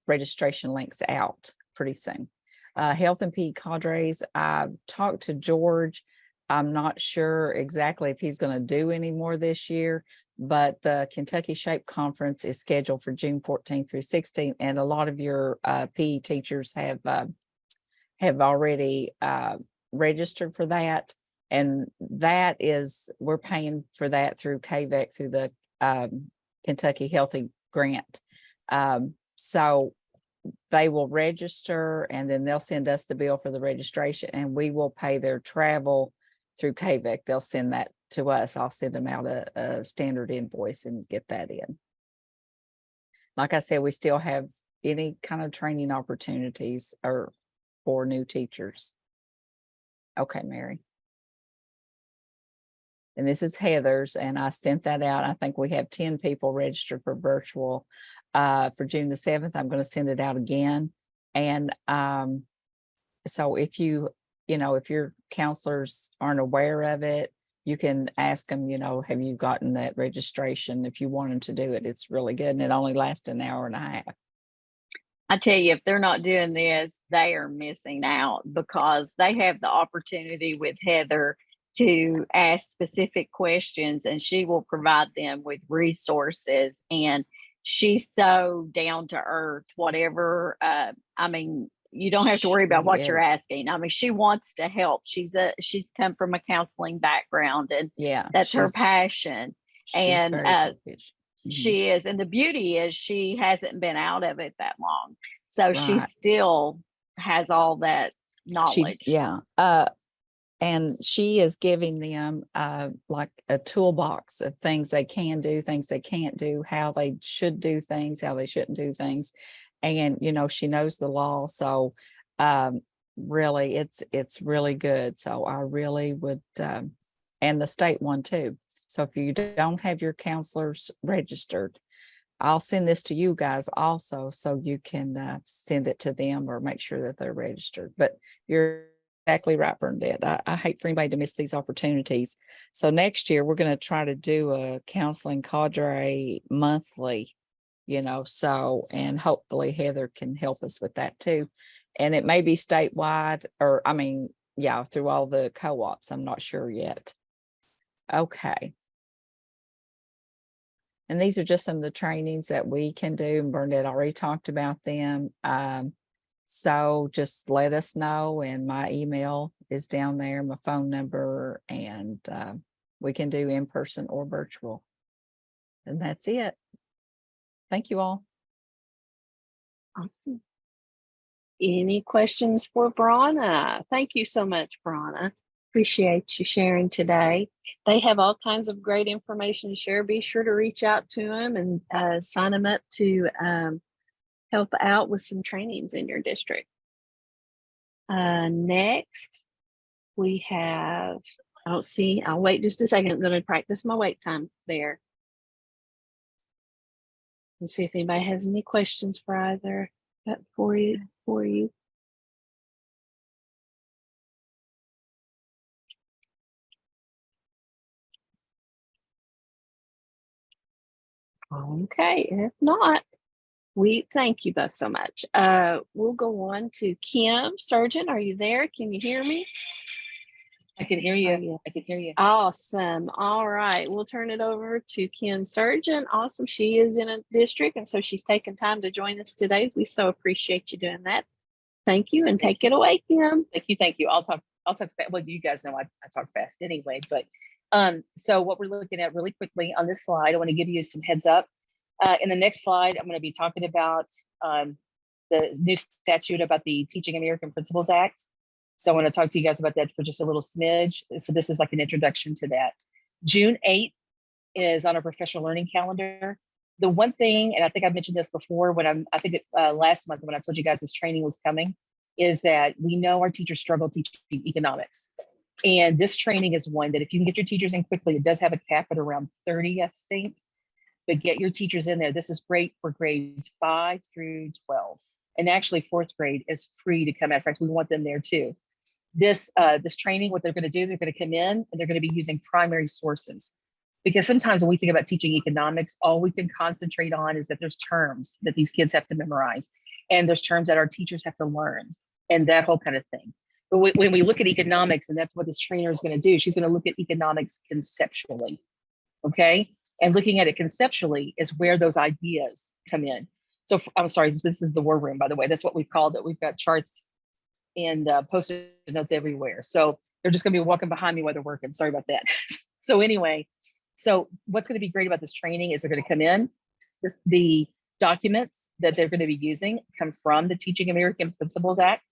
registration links out pretty soon. Health and PE cadres, I talked to George. I'm not sure exactly if he's going to do any more this year, but the Kentucky Shape Conference is scheduled for June 14th through 16th. And a lot of your PE teachers have already registered for that. And that is, we're paying for that through KVEC, through the Kentucky Healthy Grant. So they will register, and then they'll send us the bill for the registration, and we will pay their travel through KVEC. They'll send that to us. I'll send them out a standard invoice and get that in. Like I said, we still have any kind of training opportunities or for new teachers. Okay, Mary. And this is Heather's, and I sent that out. I think we have 10 people registered for virtual for June the 7th. I'm going to send it out again. And so if if your counselors aren't aware of it, you can ask them, have you gotten that registration? If you want them to do it, it's really good. And it only lasts an hour and a half. I tell you, if they're not doing this, they are missing out, because they have the opportunity with Heather to ask specific questions, and she will provide them with resources. And she's so down to earth, whatever. You don't have to worry about what you're asking. I mean, she wants to help. She's come from a counseling background, and that's her passion. And she is. And the beauty is she hasn't been out of it that long. So she still has all that knowledge. And she is giving them like a toolbox of things they can do, things they can't do, how they should do things, how they shouldn't do things. And, she knows the law. So really, it's really good. So I really would, and the state one too. So if you don't have your counselors registered, I'll send this to you guys also, so you can send it to them or make sure that they're registered. But you're exactly right, Bernadette. I hate for anybody to miss these opportunities. So next year we're going to try to do a counseling cadre monthly, and hopefully Heather can help us with that too. And it may be statewide, or through all the co-ops. I'm not sure yet. Okay. And these are just some of the trainings that we can do. And Bernadette already talked about them. So just let us know. And my email is down there, my phone number, and we can do in person or virtual. And that's it. Thank you all. Awesome. Any questions for Brana? Thank you so much, Brana. Appreciate you sharing today. They have all kinds of great information to share. Be sure to reach out to them and sign them up to help out with some trainings in your district. Next, we have, I'll wait just a second. I'm going to practice my wait time there. And see if anybody has any questions for either for you. Okay, if not, we thank you both so much. We'll go on to Kim Surgeon. Are you there? Can you hear me? I can hear you. I can hear you. Awesome. All right. We'll turn it over to Kim Surgeon. Awesome. She is in a district, and so she's taken time to join us today. We so appreciate you doing that. Thank you, and take it away, Kim. Thank you. I'll talk fast. Well, you guys know I talk fast anyway, but so what we're looking at really quickly on this slide, I want to give you some heads up. In the next slide, I'm going to be talking about the new statute about the Teaching American Principles Act. So I want to talk to you guys about that for just a little smidge. So this is like an introduction to that. June 8th is on our professional learning calendar. The one thing, and I think I've mentioned this before when last month when I told you guys this training was coming, is that we know our teachers struggle teaching economics. And this training is one that if you can get your teachers in quickly, it does have a cap at around 30, I think, but get your teachers in there. This is great for grades 5 through 12. And actually 4th grade is free to come out. In fact, we want them there too. This training, what they're going to do, they're going to come in and they're going to be using primary sources. Because sometimes when we think about teaching economics, all we can concentrate on is that there's terms that these kids have to memorize, and there's terms that our teachers have to learn, and that whole kind of thing. But when we look at economics, and that's what this trainer is going to do, she's going to look at economics conceptually, okay? And looking at it conceptually is where those ideas come in. So I'm sorry, this is the war room, by the way. That's what we've called it. We've got charts and post-it notes everywhere. So they're just going to be walking behind me while they're working. Sorry about that. So anyway, so what's going to be great about this training is they're going to come in. The documents that they're going to be using come from the Teaching American Principles Act.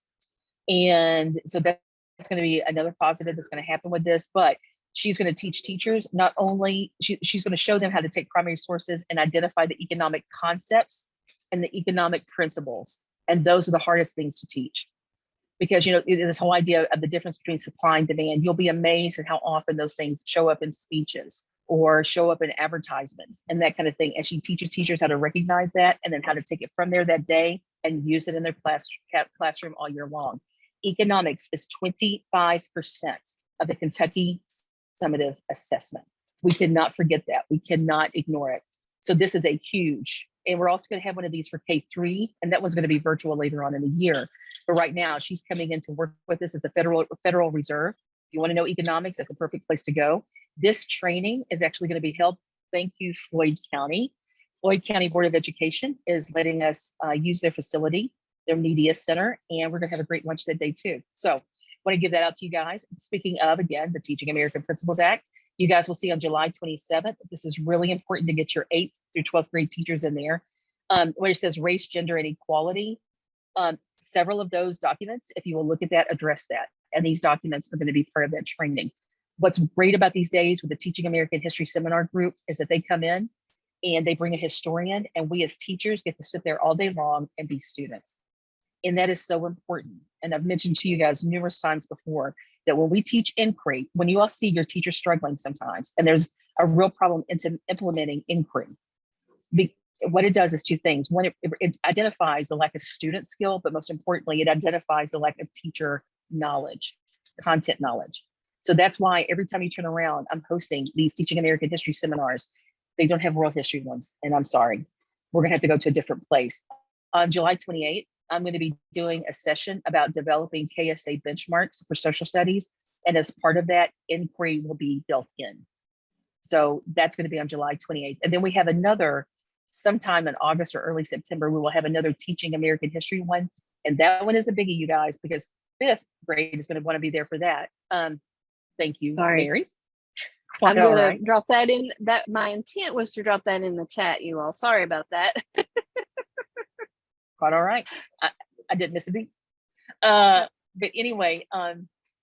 And so that's going to be another positive that's going to happen with this. But she's going to teach teachers, not only, she's going to show them how to take primary sources and identify the economic concepts and the economic principles. And those are the hardest things to teach. Because, you know, this whole idea of the difference between supply and demand, you'll be amazed at how often those things show up in speeches or show up in advertisements and that kind of thing. And she teaches teachers how to recognize that and then how to take it from there that day and use it in their classroom all year long. Economics is 25% of the Kentucky summative assessment. We cannot forget that. We cannot ignore it. So this is a huge, and we're also going to have one of these for K3, and that one's going to be virtual later on in the year. But right now, she's coming in to work with us as the Federal Reserve. If you want to know economics, that's a perfect place to go. This training is actually going to be held. Thank you, Floyd County. Floyd County Board of Education is letting us use their facility, their media center, and we're going to have a great lunch that day too. So I want to give that out to you guys. Speaking of, again, the Teaching American Principles Act, you guys will see on July 27th. This is really important to get your 8th through 12th grade teachers in there. Where it says race, gender, and equality, several of those documents, if you will look at that, address that. And these documents are going to be part of that training. What's great about these days with the Teaching American History Seminar Group is that they come in and they bring a historian, and we as teachers get to sit there all day long and be students. And that is so important. And I've mentioned to you guys numerous times before that when we teach inquiry, when you all see your teacher struggling sometimes, and there's a real problem into implementing inquiry, what it does is two things. One, it identifies the lack of student skill, but most importantly, it identifies the lack of teacher knowledge, content knowledge. So that's why every time you turn around, I'm hosting these Teaching American History seminars. They don't have world history ones, and I'm sorry. We're going to have to go to a different place. On July 28th, I'm going to be doing a session about developing KSA benchmarks for social studies. And as part of that, inquiry will be built in. So that's going to be on July 28th. And then we have another, sometime in August or early September, we will have another Teaching American History one. And that one is a biggie, you guys, because 5th grade is going to want to be there for that. Thank you, Mary. I'm going to drop that in. That my intent was to drop that in the chat, you all. Sorry about that. Quite all right. I didn't miss a beat. But anyway,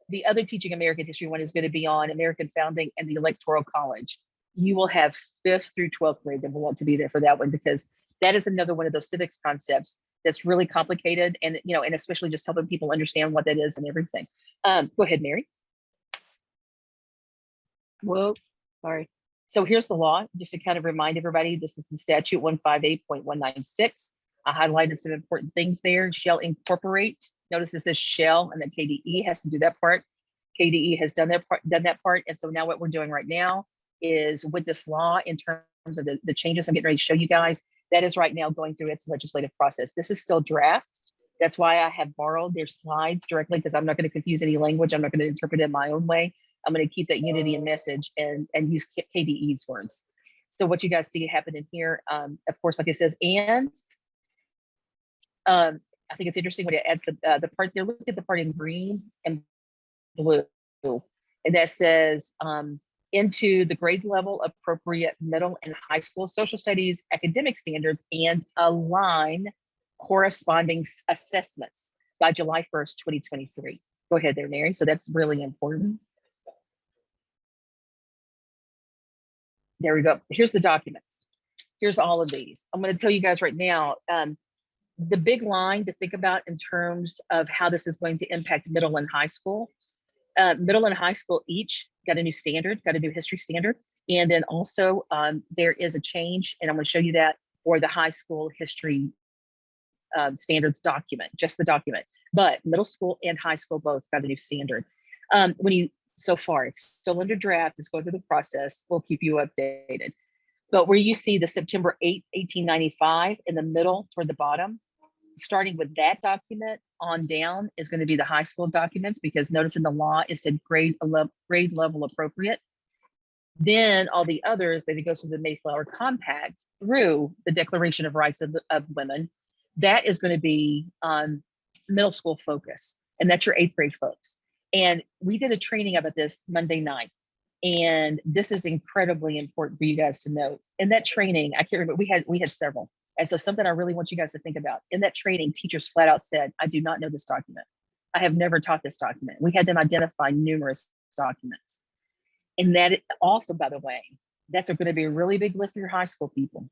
the other Teaching American History one is going to be on American founding and the Electoral College. You will have 5th through 12th grade that will want to be there for that one, because that is another one of those civics concepts that's really complicated, and and especially just helping people understand what that is and everything. Go ahead, Mary. Whoa, sorry. So here's the law, just to kind of remind everybody, this is the statute 158.196. I highlighted some important things there. Shall incorporate. Notice this says shall, and then KDE has to do that part. KDE has done that part, and so now what we're doing right now is with this law in terms of the changes I'm getting ready to show you guys, that is right now going through its legislative process. This is still draft. That's why I have borrowed their slides directly, because I'm not going to confuse any language. I'm not going to interpret it my own way. I'm going to keep that unity and message and use KVE's words. So what you guys see happening here, of course, like it says, and I think it's interesting when it adds the part there. Look at the part in green and blue, and that says into the grade level appropriate middle and high school social studies academic standards and align corresponding assessments by July 1st, 2023. Go ahead there, Mary. So that's really important. There we go. Here's the documents. Here's all of these. I'm going to tell you guys right now, the big line to think about in terms of how this is going to impact middle and high school. Middle and high school each got a new standard, got a new history standard. And then also there is a change, and I'm going to show you that for the high school history standards document, just the document. But middle school and high school both got a new standard. So far, it's still under draft, it's going through the process. We'll keep you updated. But where you see the September 8, 1895 in the middle toward the bottom, starting with that document on down is going to be the high school documents, because notice in the law it said grade level appropriate. Then all the others, that it goes through the Mayflower Compact through the Declaration of Rights of Women, that is going to be middle school focus, and that's your 8th grade folks. And we did a training about this Monday night, and this is incredibly important for you guys to know. In that training, I can't remember, we had several. And so something I really want you guys to think about, in that training, teachers flat out said, I do not know this document. I have never taught this document. We had them identify numerous documents. And that also, by the way, that's going to be a really big lift for your high school people.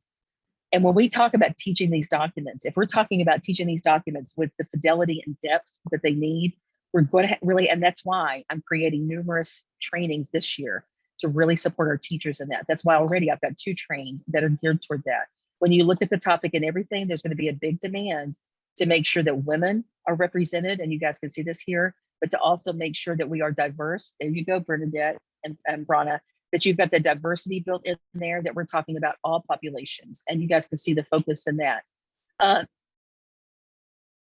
And when we talk about teaching these documents, if we're talking about teaching these documents with the fidelity and depth that they need, we're going to really, and that's why I'm creating numerous trainings this year to really support our teachers in that. That's why already I've got 2 trained that are geared toward that. When you look at the topic and everything, there's going to be a big demand to make sure that women are represented, and you guys can see this here, but to also make sure that we are diverse. There you go, Bernadette and Brana, that you've got the diversity built in there, that we're talking about all populations, and you guys can see the focus in that.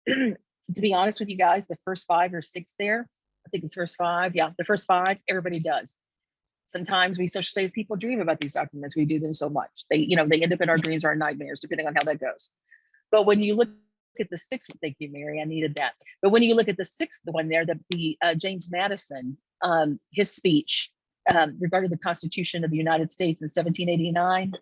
To be honest with you guys, the first 5 or 6 there, I think it's first 5. Yeah, the first 5, everybody does. Sometimes we social studies people dream about these documents. We do them so much. They end up in our dreams or our nightmares, depending on how that goes. But when you look at the 6th, thank you, Mary, I needed that. But when you look at the 6th one there, the James Madison, his speech regarding the Constitution of the United States in 1789,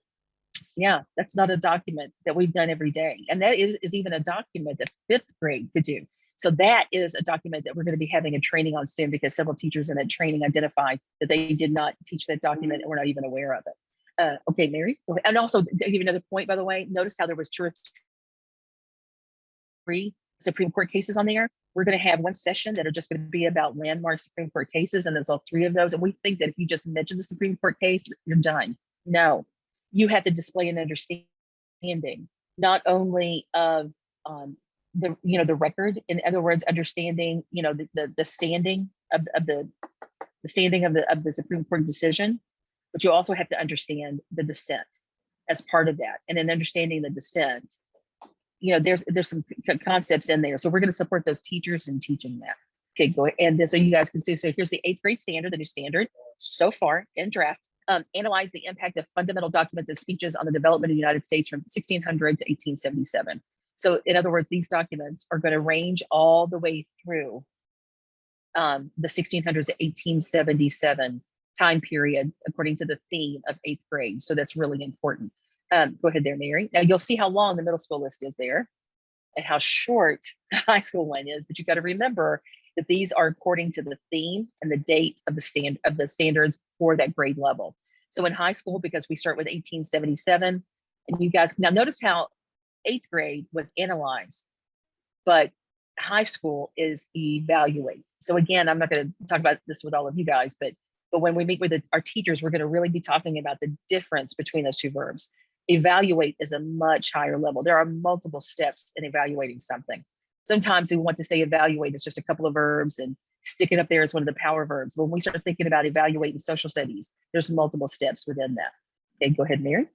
yeah, that's not a document that we've done every day. And that is even a document that 5th grade could do. So that is a document that we're going to be having a training on soon, because several teachers in that training identified that they did not teach that document and were not even aware of it. Okay, Mary. And also, to give you another point, by the way, notice how there was 2 or 3 Supreme Court cases on there. We're going to have one session that are just going to be about landmark Supreme Court cases, and there's all 3 of those. And we think that if you just mention the Supreme Court case, you're done. No, you have to display an understanding, not only of the record, in other words, understanding the standing of the standing of the Supreme Court decision, but you also have to understand the dissent as part of that. And in understanding the dissent, there's some concepts in there. So we're going to support those teachers in teaching that. Okay, go ahead. And then, so you guys can see, so here's the 8th grade standard, the new standard so far in draft. Analyze the impact of fundamental documents and speeches on the development of the United States from 1600 to 1877. So in other words, these documents are going to range all the way through the 1600 to 1877 time period, according to the theme of 8th grade. So that's really important. Go ahead there, Mary. Now you'll see how long the middle school list is there and how short the high school one is, but you've got to remember that these are according to the theme and the date of the standards for that grade level. So in high school, because we start with 1877, and you guys, now notice how 8th grade was analyze, but high school is evaluate. So again, I'm not going to talk about this with all of you guys, but when we meet with our teachers, we're going to really be talking about the difference between those 2 verbs. Evaluate is a much higher level. There are multiple steps in evaluating something. Sometimes we want to say evaluate is just a couple of verbs and stick it up there as one of the power verbs. When we start thinking about evaluating social studies, there's multiple steps within that. Okay, go ahead, Mary.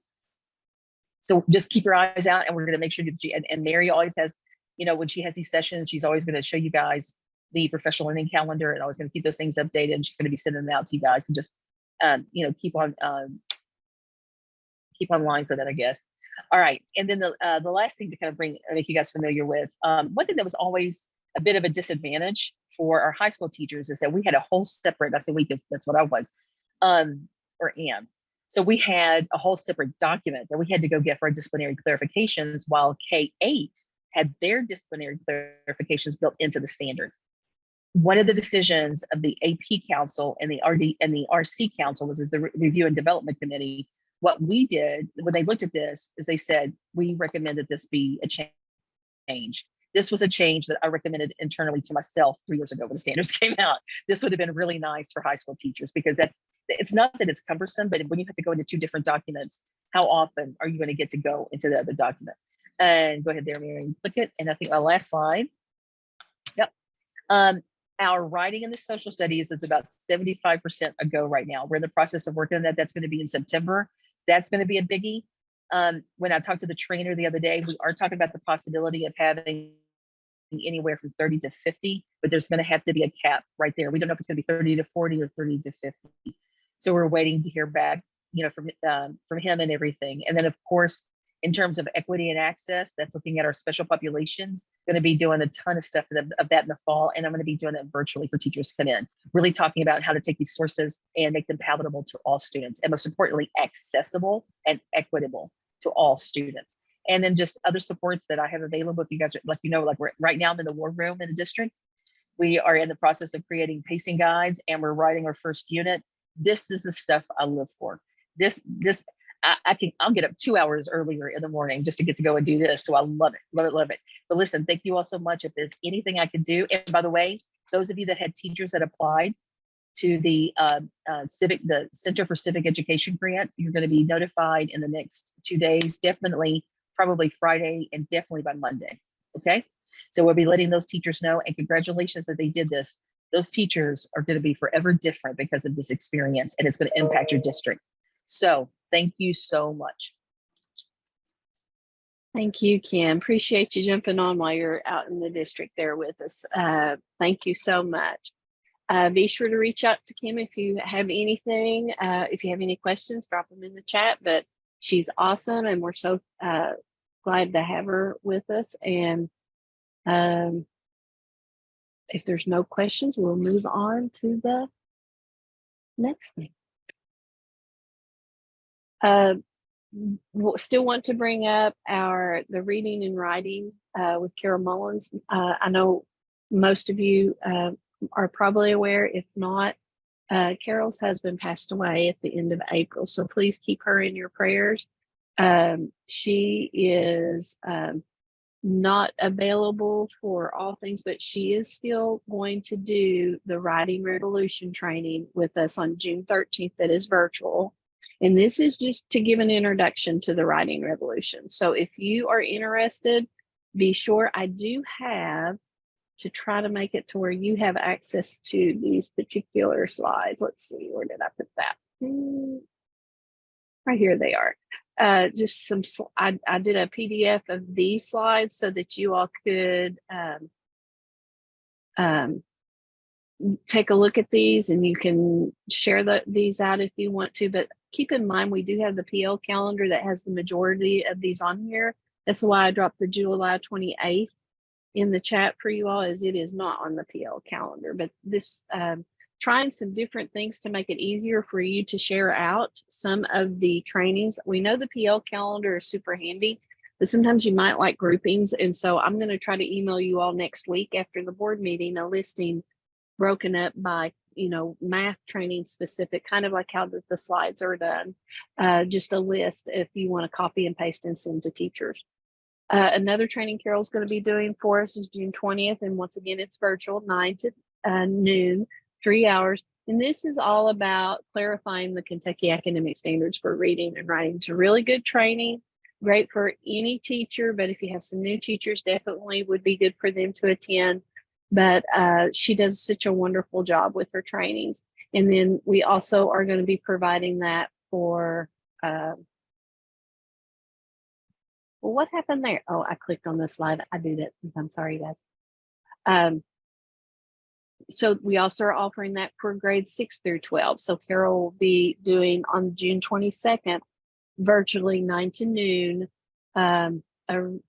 So just keep your eyes out, and we're going to make sure that and Mary always has, you know, when she has these sessions, she's always going to show you guys the professional learning calendar, and always going to keep those things updated. And she's going to be sending them out to you guys, and just, you know, keep online for that, I guess. All right. And then the last thing to kind of make you guys familiar with, one thing that was always a bit of a disadvantage for our high school teachers is that we had a whole separate, I say we, that's what I was, or am. So we had a whole separate document that we had to go get for our disciplinary clarifications, while K-8 had their disciplinary clarifications built into the standard. One of the decisions of the AP Council and the RD and the RC Council was the Review and Development Committee. What we did when they looked at this is they said, we recommend that this be a change. This was a change that I recommended internally to myself 3 years ago when the standards came out. This would have been really nice for high school teachers, because it's not that it's cumbersome, but when you have to go into 2 different documents, how often are you going to get to go into the other document? And go ahead there, Mary, click it. And I think our last slide. Yep. Our writing in the social studies is about 75% a go right now. We're in the process of working on that. That's going to be in September. That's going to be a biggie. When I talked to the trainer the other day, we are talking about the possibility of having anywhere from 30 to 50, but there's going to have to be a cap right there. We don't know if it's going to be 30 to 40 or 30 to 50. So we're waiting to hear back, you know, from him and everything. And then of course, in terms of equity and access, that's looking at our special populations. Going to be doing a ton of stuff of that in the fall, and I'm going to be doing it virtually for teachers to come in, really talking about how to take these sources and make them palatable to all students, and most importantly, accessible and equitable to all students. And then just other supports that I have available. If you guys, like, you know, like right now I'm in the war room in the district. We are in the process of creating pacing guides, and we're writing our first unit. This is the stuff I live for. I'll get up 2 hours earlier in the morning just to get to go and do this. So I love it, love it, love it. But listen, thank you all so much. If there's anything I can do, and by the way, those of you that had teachers that applied to the Center for Civic Education grant, you're going to be notified in the next 2 days, definitely, probably Friday, and definitely by Monday. Okay. So we'll be letting those teachers know, and congratulations that they did this. Those teachers are going to be forever different because of this experience, and it's going to impact your district. So thank you so much. Thank you, Kim. Appreciate you jumping on while you're out in the district there with us. Thank you so much. Be sure to reach out to Kim if you have anything. If you have any questions, drop them in the chat. But she's awesome, and we're so glad to have her with us. And if there's no questions, we'll move on to the next thing. Still want to bring up the reading and writing with Carol Mullins. I know most of you are probably aware. If not, Carol's husband passed away at the end of April, so please keep her in your prayers. She is not available for all things, but she is still going to do the Writing Revolution training with us on June 13th. That is virtual. And this is just to give an introduction to the Writing Revolution. So if you are interested, be sure I do have to try to make it to where you have access to these particular slides. Let's see, where did I put that? Right here they are. Just some, I did a PDF of these slides so that you all could take a look at these, and you can share these out if you want to. But keep in mind, we do have the PL calendar that has the majority of these on here. That's why I dropped the July 28th in the chat for you all, as it is not on the PL calendar. But this, trying some different things to make it easier for you to share out some of the trainings. We know the PL calendar is super handy, but sometimes you might like groupings. And so I'm going to try to email you all next week after the board meeting a listing broken up by, you know, math training specific, kind of like how the slides are done. Just a list if you want to copy and paste and send to teachers. Another training Carol's going to be doing for us is June 20th. And once again, it's virtual, 9 to noon, 3 hours. And this is all about clarifying the Kentucky academic standards for reading and writing. It's a really good training, great for any teacher, but if you have some new teachers, definitely would be good for them to attend. But she does such a wonderful job with her trainings. And then we also are going to be providing that for well, what happened there? Oh, I clicked on the slide. I do that. I'm sorry, guys. So we also are offering that for grades 6 through 12. So Carol will be doing on June 22nd, virtually 9 to noon, a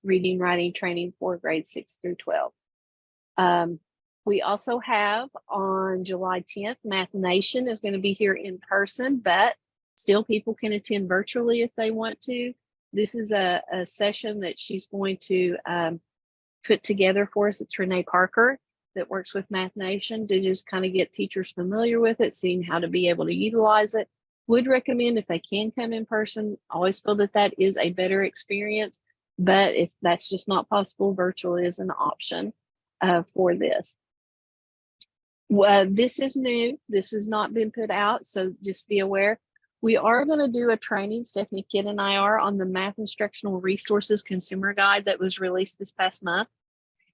reading, writing training for grades 6 through 12. We also have on July 10th, Math Nation is going to be here in person, but still people can attend virtually if they want to. This is a session that she's going to put together for us. It's Renee Parker that works with Math Nation to just kind of get teachers familiar with it, seeing how to be able to utilize it. Would recommend if they can come in person, always feel that that is a better experience, but if that's just not possible, virtual is an option for this. Well, this is new. This has not been put out, so just be aware. We are going to do a training, Stephanie Kidd and I are, on the Math Instructional Resources Consumer Guide that was released this past month.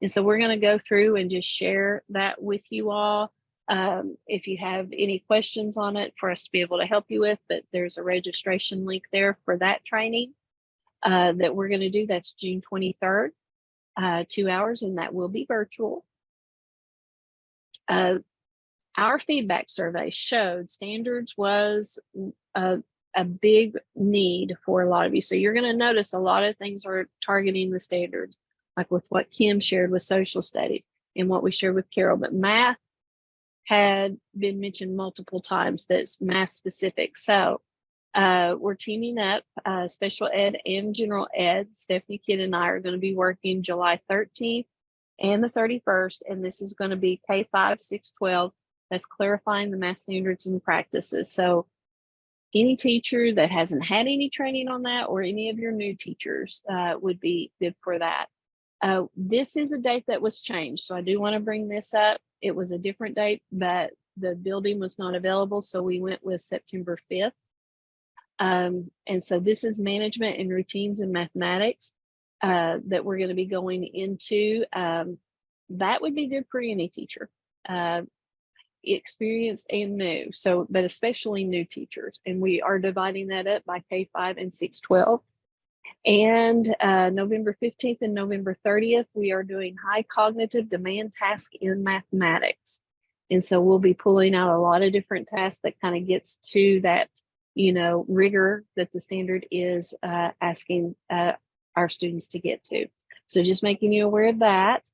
And so we're going to go through and just share that with you all. If you have any questions on it for us to be able to help you with, but there's a registration link there for that training that we're going to do. That's June 23rd, 2 hours, and that will be virtual. Our feedback survey showed standards was a big need for a lot of you. So you're going to notice a lot of things are targeting the standards, like with what Kim shared with social studies and what we shared with Carol. But math had been mentioned multiple times that's math specific. So we're teaming up, special ed and general ed. Stephanie Kidd and I are going to be working July 13th and the 31st, and this is going to be K-5, 6, 12. That's clarifying the math standards and practices. So any teacher that hasn't had any training on that, or any of your new teachers would be good for that. This is a date that was changed, so I do want to bring this up. It was a different date, but the building was not available, so we went with September 5th. And so this is management and routines in mathematics that we're going to be going into. That would be good for any teacher, experienced and new. So, but especially new teachers. And we are dividing that up by K-5 and 6-12. And November 15th and November 30th, we are doing high cognitive demand task in mathematics. And so we'll be pulling out a lot of different tasks that kind of gets to that, you know, rigor that the standard is asking our students to get to. So just making you aware of that.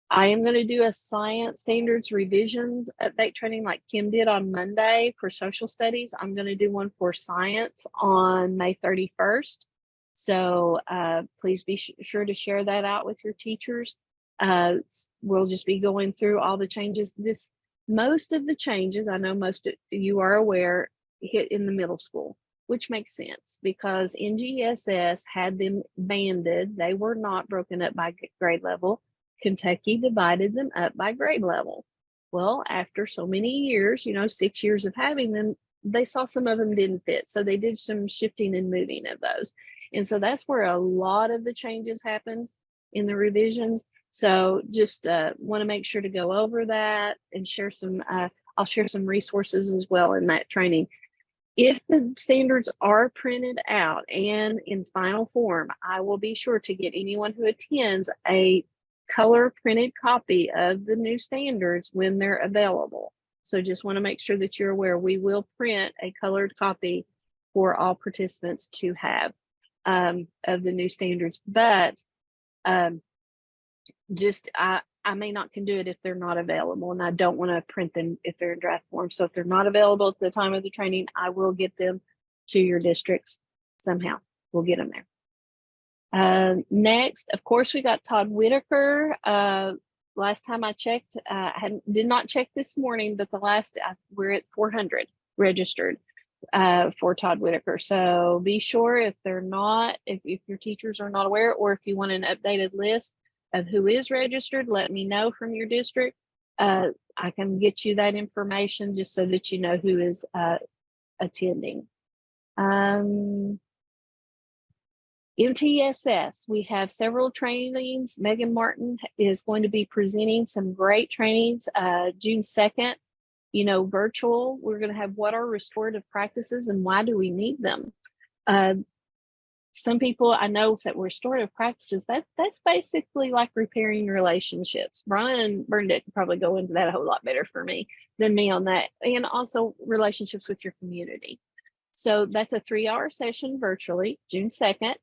I am going to do a science standards revisions update training like Kim did on Monday for social studies. I'm going to do one for science on May 31st. So please be sure to share that out with your teachers. We'll just be going through all the changes. Most of the changes, I know most of you are aware, hit in the middle school, which makes sense because NGSS had them banded. They were not broken up by grade level. Kentucky divided them up by grade level. Well, after so many years, 6 years of having them, they saw some of them didn't fit. So they did some shifting and moving of those. And so that's where a lot of the changes happened in the revisions. So just want to make sure to go over that and share some, I'll share some resources as well in that training. If the standards are printed out and in final form, I will be sure to get anyone who attends a color printed copy of the new standards when they're available. So just want to make sure that you're aware we will print a colored copy for all participants to have of the new standards. But I may not can do it if they're not available, and I don't want to print them if they're in draft form. So if they're not available at the time of the training, I will get them to your districts somehow. We'll get them there. Next, of course, we got Todd Whitaker. Last time I checked, did not check this morning, but we're at 400 registered for Todd Whitaker. So be sure if your teachers are not aware, or if you want an updated list of who is registered, let me know from your district. I can get you that information just so that you know who is attending. MTSS, we have several trainings. Megan Martin is going to be presenting some great trainings June 2nd, virtual. We're going to have what are restorative practices and why do we need them? some people I know that restorative practices, that's basically like repairing relationships. Brian and Bernadette can probably go into that a whole lot better for me than me on that, and also relationships with your community. So that's a 3-hour session virtually, June 2nd.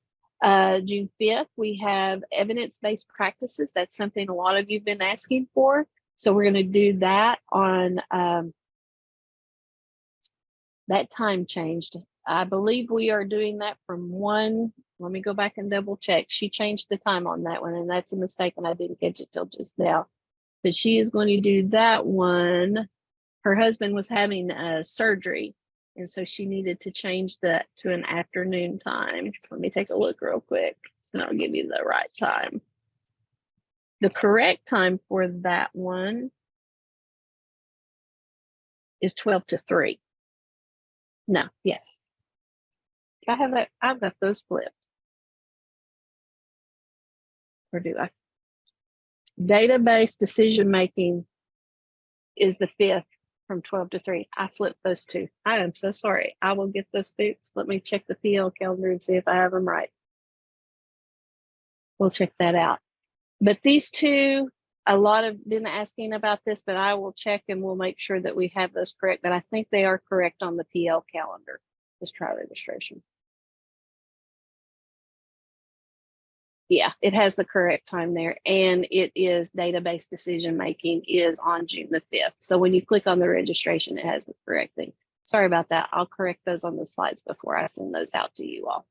June 5th, we have evidence-based practices. That's something a lot of you've been asking for. So we're going to do that on that time changed. I believe we are doing that from 1. Let me go back and double check. She changed the time on that one, and that's a mistake, and I didn't catch it till just now. But she is going to do that one. Her husband was having surgery, and so she needed to change that to an afternoon time. Let me take a look real quick, and I'll give you the right time. The correct time for that one is 12 to 3. No, yes. I have that. I've got those flipped. Or do I? Database decision making is the 5th from 12 to 3. I flipped those two. I am so sorry. I will get those fixed. Let me check the PL calendar and see if I have them right. We'll check that out. But these two, a lot have been asking about this, but I will check and we'll make sure that we have those correct. But I think they are correct on the PL calendar, this trial registration. Yeah, it has the correct time there, and it is database decision making is on June the 5th. So when you click on the registration, it has the correct thing. Sorry about that. I'll correct those on the slides before I send those out to you all.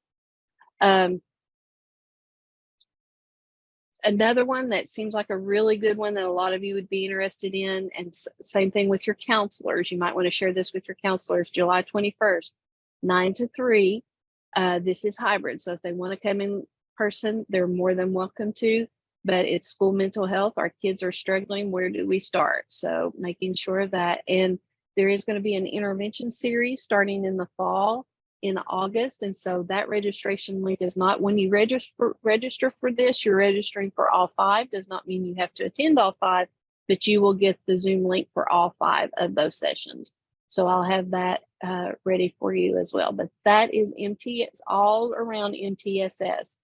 Another one that seems like a really good one that a lot of you would be interested in, and same thing with your counselors. You might want to share this with your counselors. July 21st, 9 to 3. This is hybrid, so if they want to come in person, they're more than welcome to, but it's school mental health. Our kids are struggling. Where do we start? So making sure of that. And there is going to be an intervention series starting in the fall in August. And so that registration link is not, when you register for this, you're registering for all 5. Does not mean you have to attend all 5, but you will get the Zoom link for all 5 of those sessions. So I'll have that ready for you as well. But that is it's all around MTSS,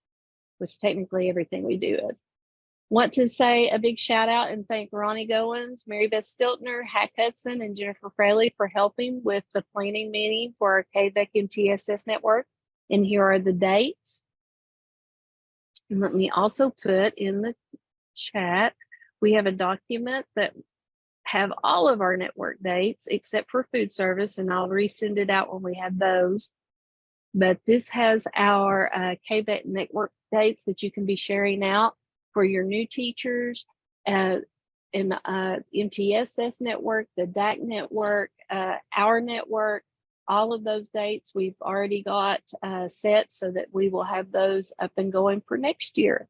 which technically everything we do is. Want to say a big shout out and thank Ronnie Goins, Mary Beth Stiltner, Hack Hudson, and Jennifer Fraley for helping with the planning meeting for our KVEC MTSS network. And here are the dates. And let me also put in the chat, we have a document that have all of our network dates except for food service, and I'll resend it out when we have those. But this has our KVEC network dates that you can be sharing out for your new teachers, in MTSS network, the DAC network, our network, all of those dates we've already got set so that we will have those up and going for next year.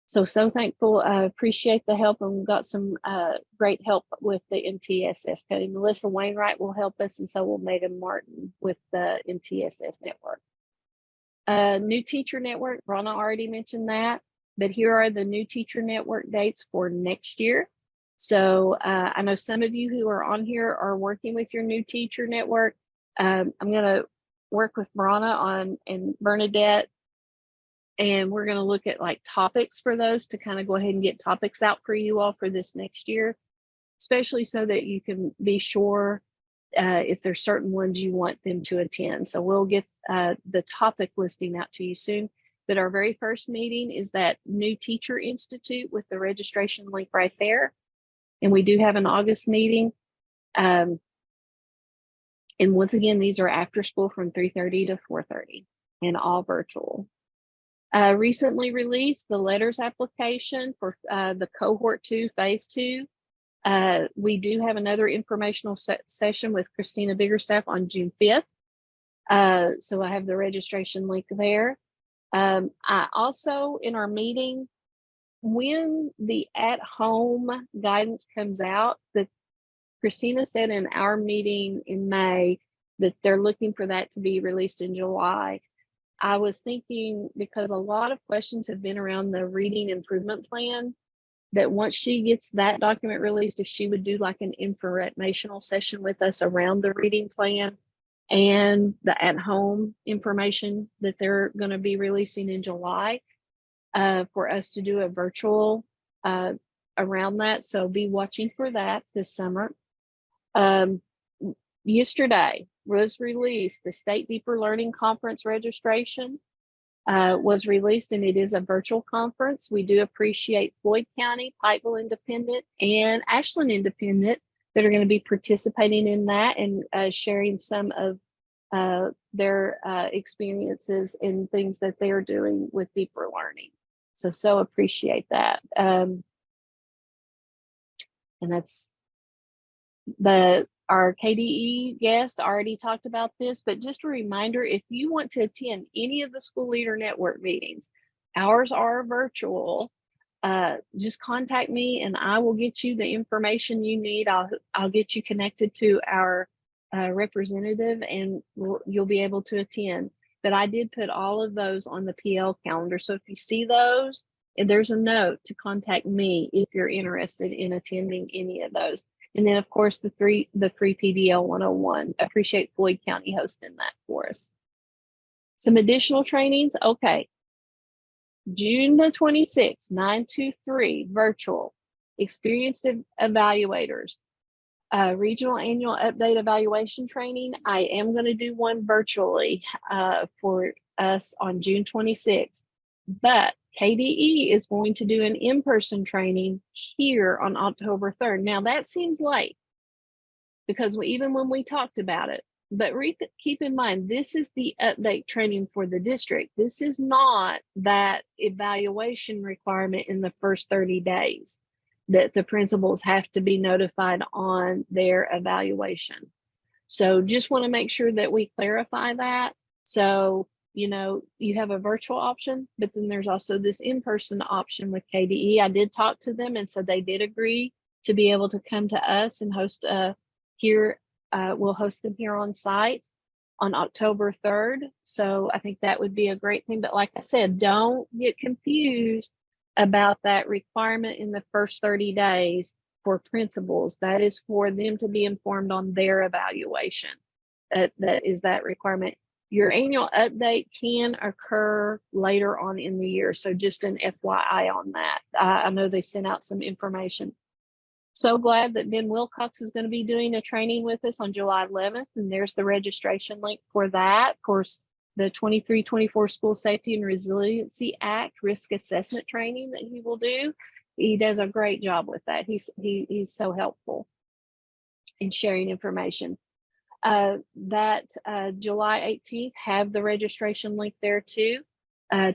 So thankful. Appreciate the help, and we've got some great help with the MTSS coding. Melissa Wainwright will help us, and so will Megan Martin with the MTSS network. New teacher network, Rana already mentioned that, but here are the new teacher network dates for next year. So I know some of you who are on here are working with your new teacher network. I'm going to work with Brana and Bernadette, and we're going to look at like topics for those to kind of go ahead and get topics out for you all for this next year, especially so that you can be sure if there's certain ones you want them to attend. So we'll get the topic listing out to you soon. But our very first meeting is that New Teacher Institute with the registration link right there. And we do have an August meeting. And once again, these are after school from 3:30 to 4:30 and all virtual. Recently released the letters application for the cohort 2, phase 2. We do have another informational session with Christina Biggerstaff on June 5th. So I have the registration link there. I also, in our meeting, when the at-home guidance comes out, that Christina said in our meeting in May that they're looking for that to be released in July. I was thinking, because a lot of questions have been around the reading improvement plan, that once she gets that document released, if she would do like an informational session with us around the reading plan, and the at-home information that they're going to be releasing in July for us to do a virtual around that. So be watching for that this summer. Yesterday was released the State Deeper Learning Conference registration was released, and it is a virtual conference. We do appreciate Floyd County, Pikeville Independent, and Ashland Independent that are going to be participating in that and sharing some of their experiences and things that they're doing with deeper learning. So appreciate that. And that's our KDE guest already talked about this, but just a reminder, if you want to attend any of the School Leader Network meetings, ours are virtual. Just contact me and I will get you the information you need. I'll get you connected to our representative and you'll be able to attend. But I did put all of those on the PL calendar. So if you see those, and there's a note to contact me if you're interested in attending any of those. And then of course the free PBL 101. Appreciate Floyd County hosting that for us. Some additional trainings. Okay. June the 26th, 9-3 virtual experienced evaluators. Regional annual update evaluation training. I am going to do one virtually for us on June 26th, but KDE is going to do an in-person training here on October 3rd. Now that seems late because even when we talked about it, but keep in mind, this is the update training for the district. This is not that evaluation requirement in the first 30 days that the principals have to be notified on their evaluation. So just want to make sure that we clarify that. So, you know, you have a virtual option, but then there's also this in-person option with KDE. I did talk to them and so they did agree to be able to come to us and host here. We'll host them here on site on October 3rd. So I think that would be a great thing. But like I said, don't get confused about that requirement in the first 30 days for principals. That is for them to be informed on their evaluation. That is that requirement. Your annual update can occur later on in the year. So just an FYI on that. I know they sent out some information. So glad that Ben Wilcox is going to be doing a training with us on July 11th. And there's the registration link for that. Of course, the 23-24 School Safety and Resiliency Act risk assessment training that he will do. He does a great job with that. He's so helpful in sharing information. That July 18th, have the registration link there too.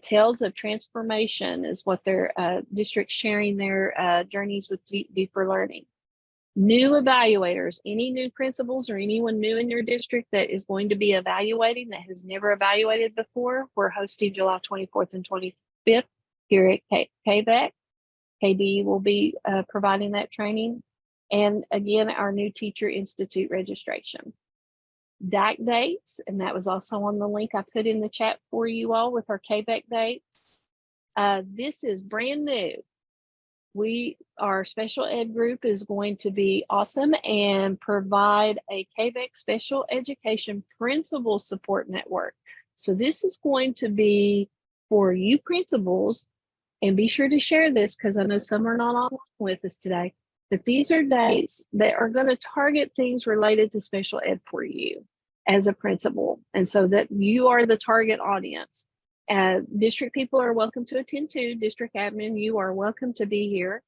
Tales of Transformation is what their district sharing their journeys with deeper learning. New evaluators, any new principals or anyone new in your district that is going to be evaluating that has never evaluated before, we're hosting July 24th and 25th here at KVEC. KD will be providing that training. And again, our new Teacher Institute registration. DAC dates, and that was also on the link I put in the chat for you all with our KVEC dates. This is brand new. Our special ed group is going to be awesome and provide a KVEC special education principal support network. So this is going to be for you principals, and be sure to share this because I know some are not online with us today, but these are dates that are going to target things related to special ed for you as a principal. And so that you are the target audience. District people are welcome to attend too. District admin, you are welcome to be here.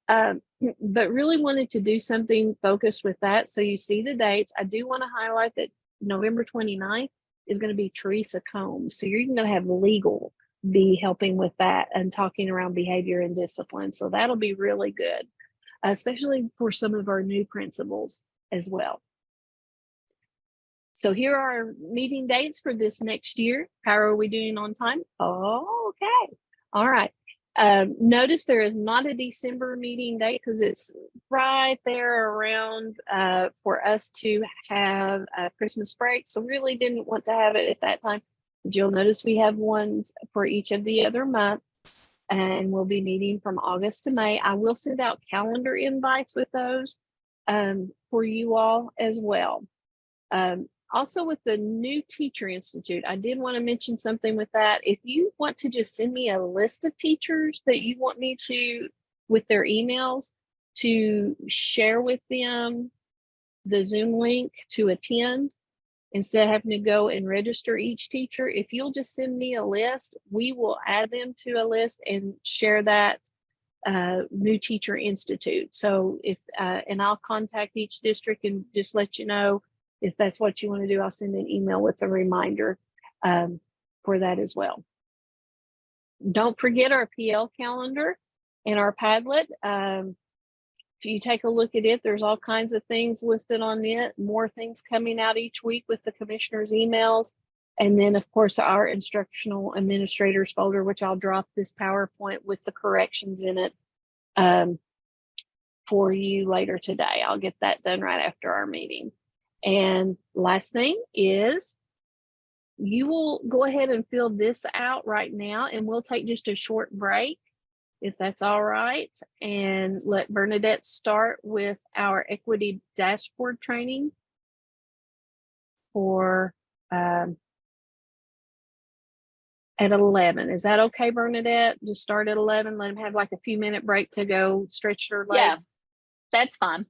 But really wanted to do something focused with that. So you see the dates. I do want to highlight that November 29th is going to be Teresa Combs. So you're even going to have legal be helping with that and talking around behavior and discipline. So that'll be really good, especially for some of our new principals as well. So here are our meeting dates for this next year. How are we doing on time? Oh, okay. All right. Notice there is not a December meeting date because it's right there around for us to have a Christmas break. So really didn't want to have it at that time. But you'll notice we have ones for each of the other months, and we'll be meeting from August to May. I will send out calendar invites with those for you all as well. Also with the new Teacher Institute, I did want to mention something with that. If you want to just send me a list of teachers that you want me to, with their emails, to share with them the Zoom link to attend, instead of having to go and register each teacher, if you'll just send me a list, we will add them to a list and share that new Teacher Institute. So if, and I'll contact each district and just let you know if that's what you want to do. I'll send an email with a reminder for that as well. Don't forget our PL calendar and our Padlet. If you take a look at it, there's all kinds of things listed on it, more things coming out each week with the commissioner's emails. And then of course our instructional administrators folder, which I'll drop this PowerPoint with the corrections in it for you later today. I'll get that done right after our meeting. And last thing is, you will go ahead and fill this out right now, and we'll take just a short break, if that's all right, and let Bernadette start with our equity dashboard training for at 11. Is that okay, Bernadette? Just start at 11, let them have like a few minute break to go stretch their legs. Yeah, that's fine.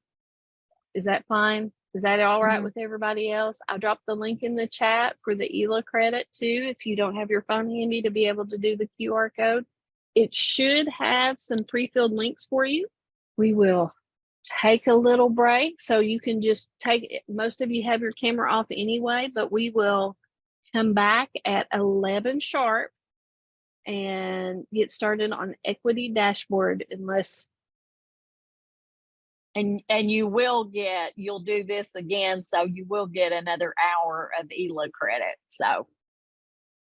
Is that fine? Is that all right with everybody else? I dropped the link in the chat for the ELA credit too, if you don't have your phone handy to be able to do the QR code. It should have some pre-filled links for you. We will take a little break so you can just take it. Most of you have your camera off anyway, but we will come back at 11 sharp and get started on equity dashboard, unless And you'll do this again, so you will get another hour of ELA credit. So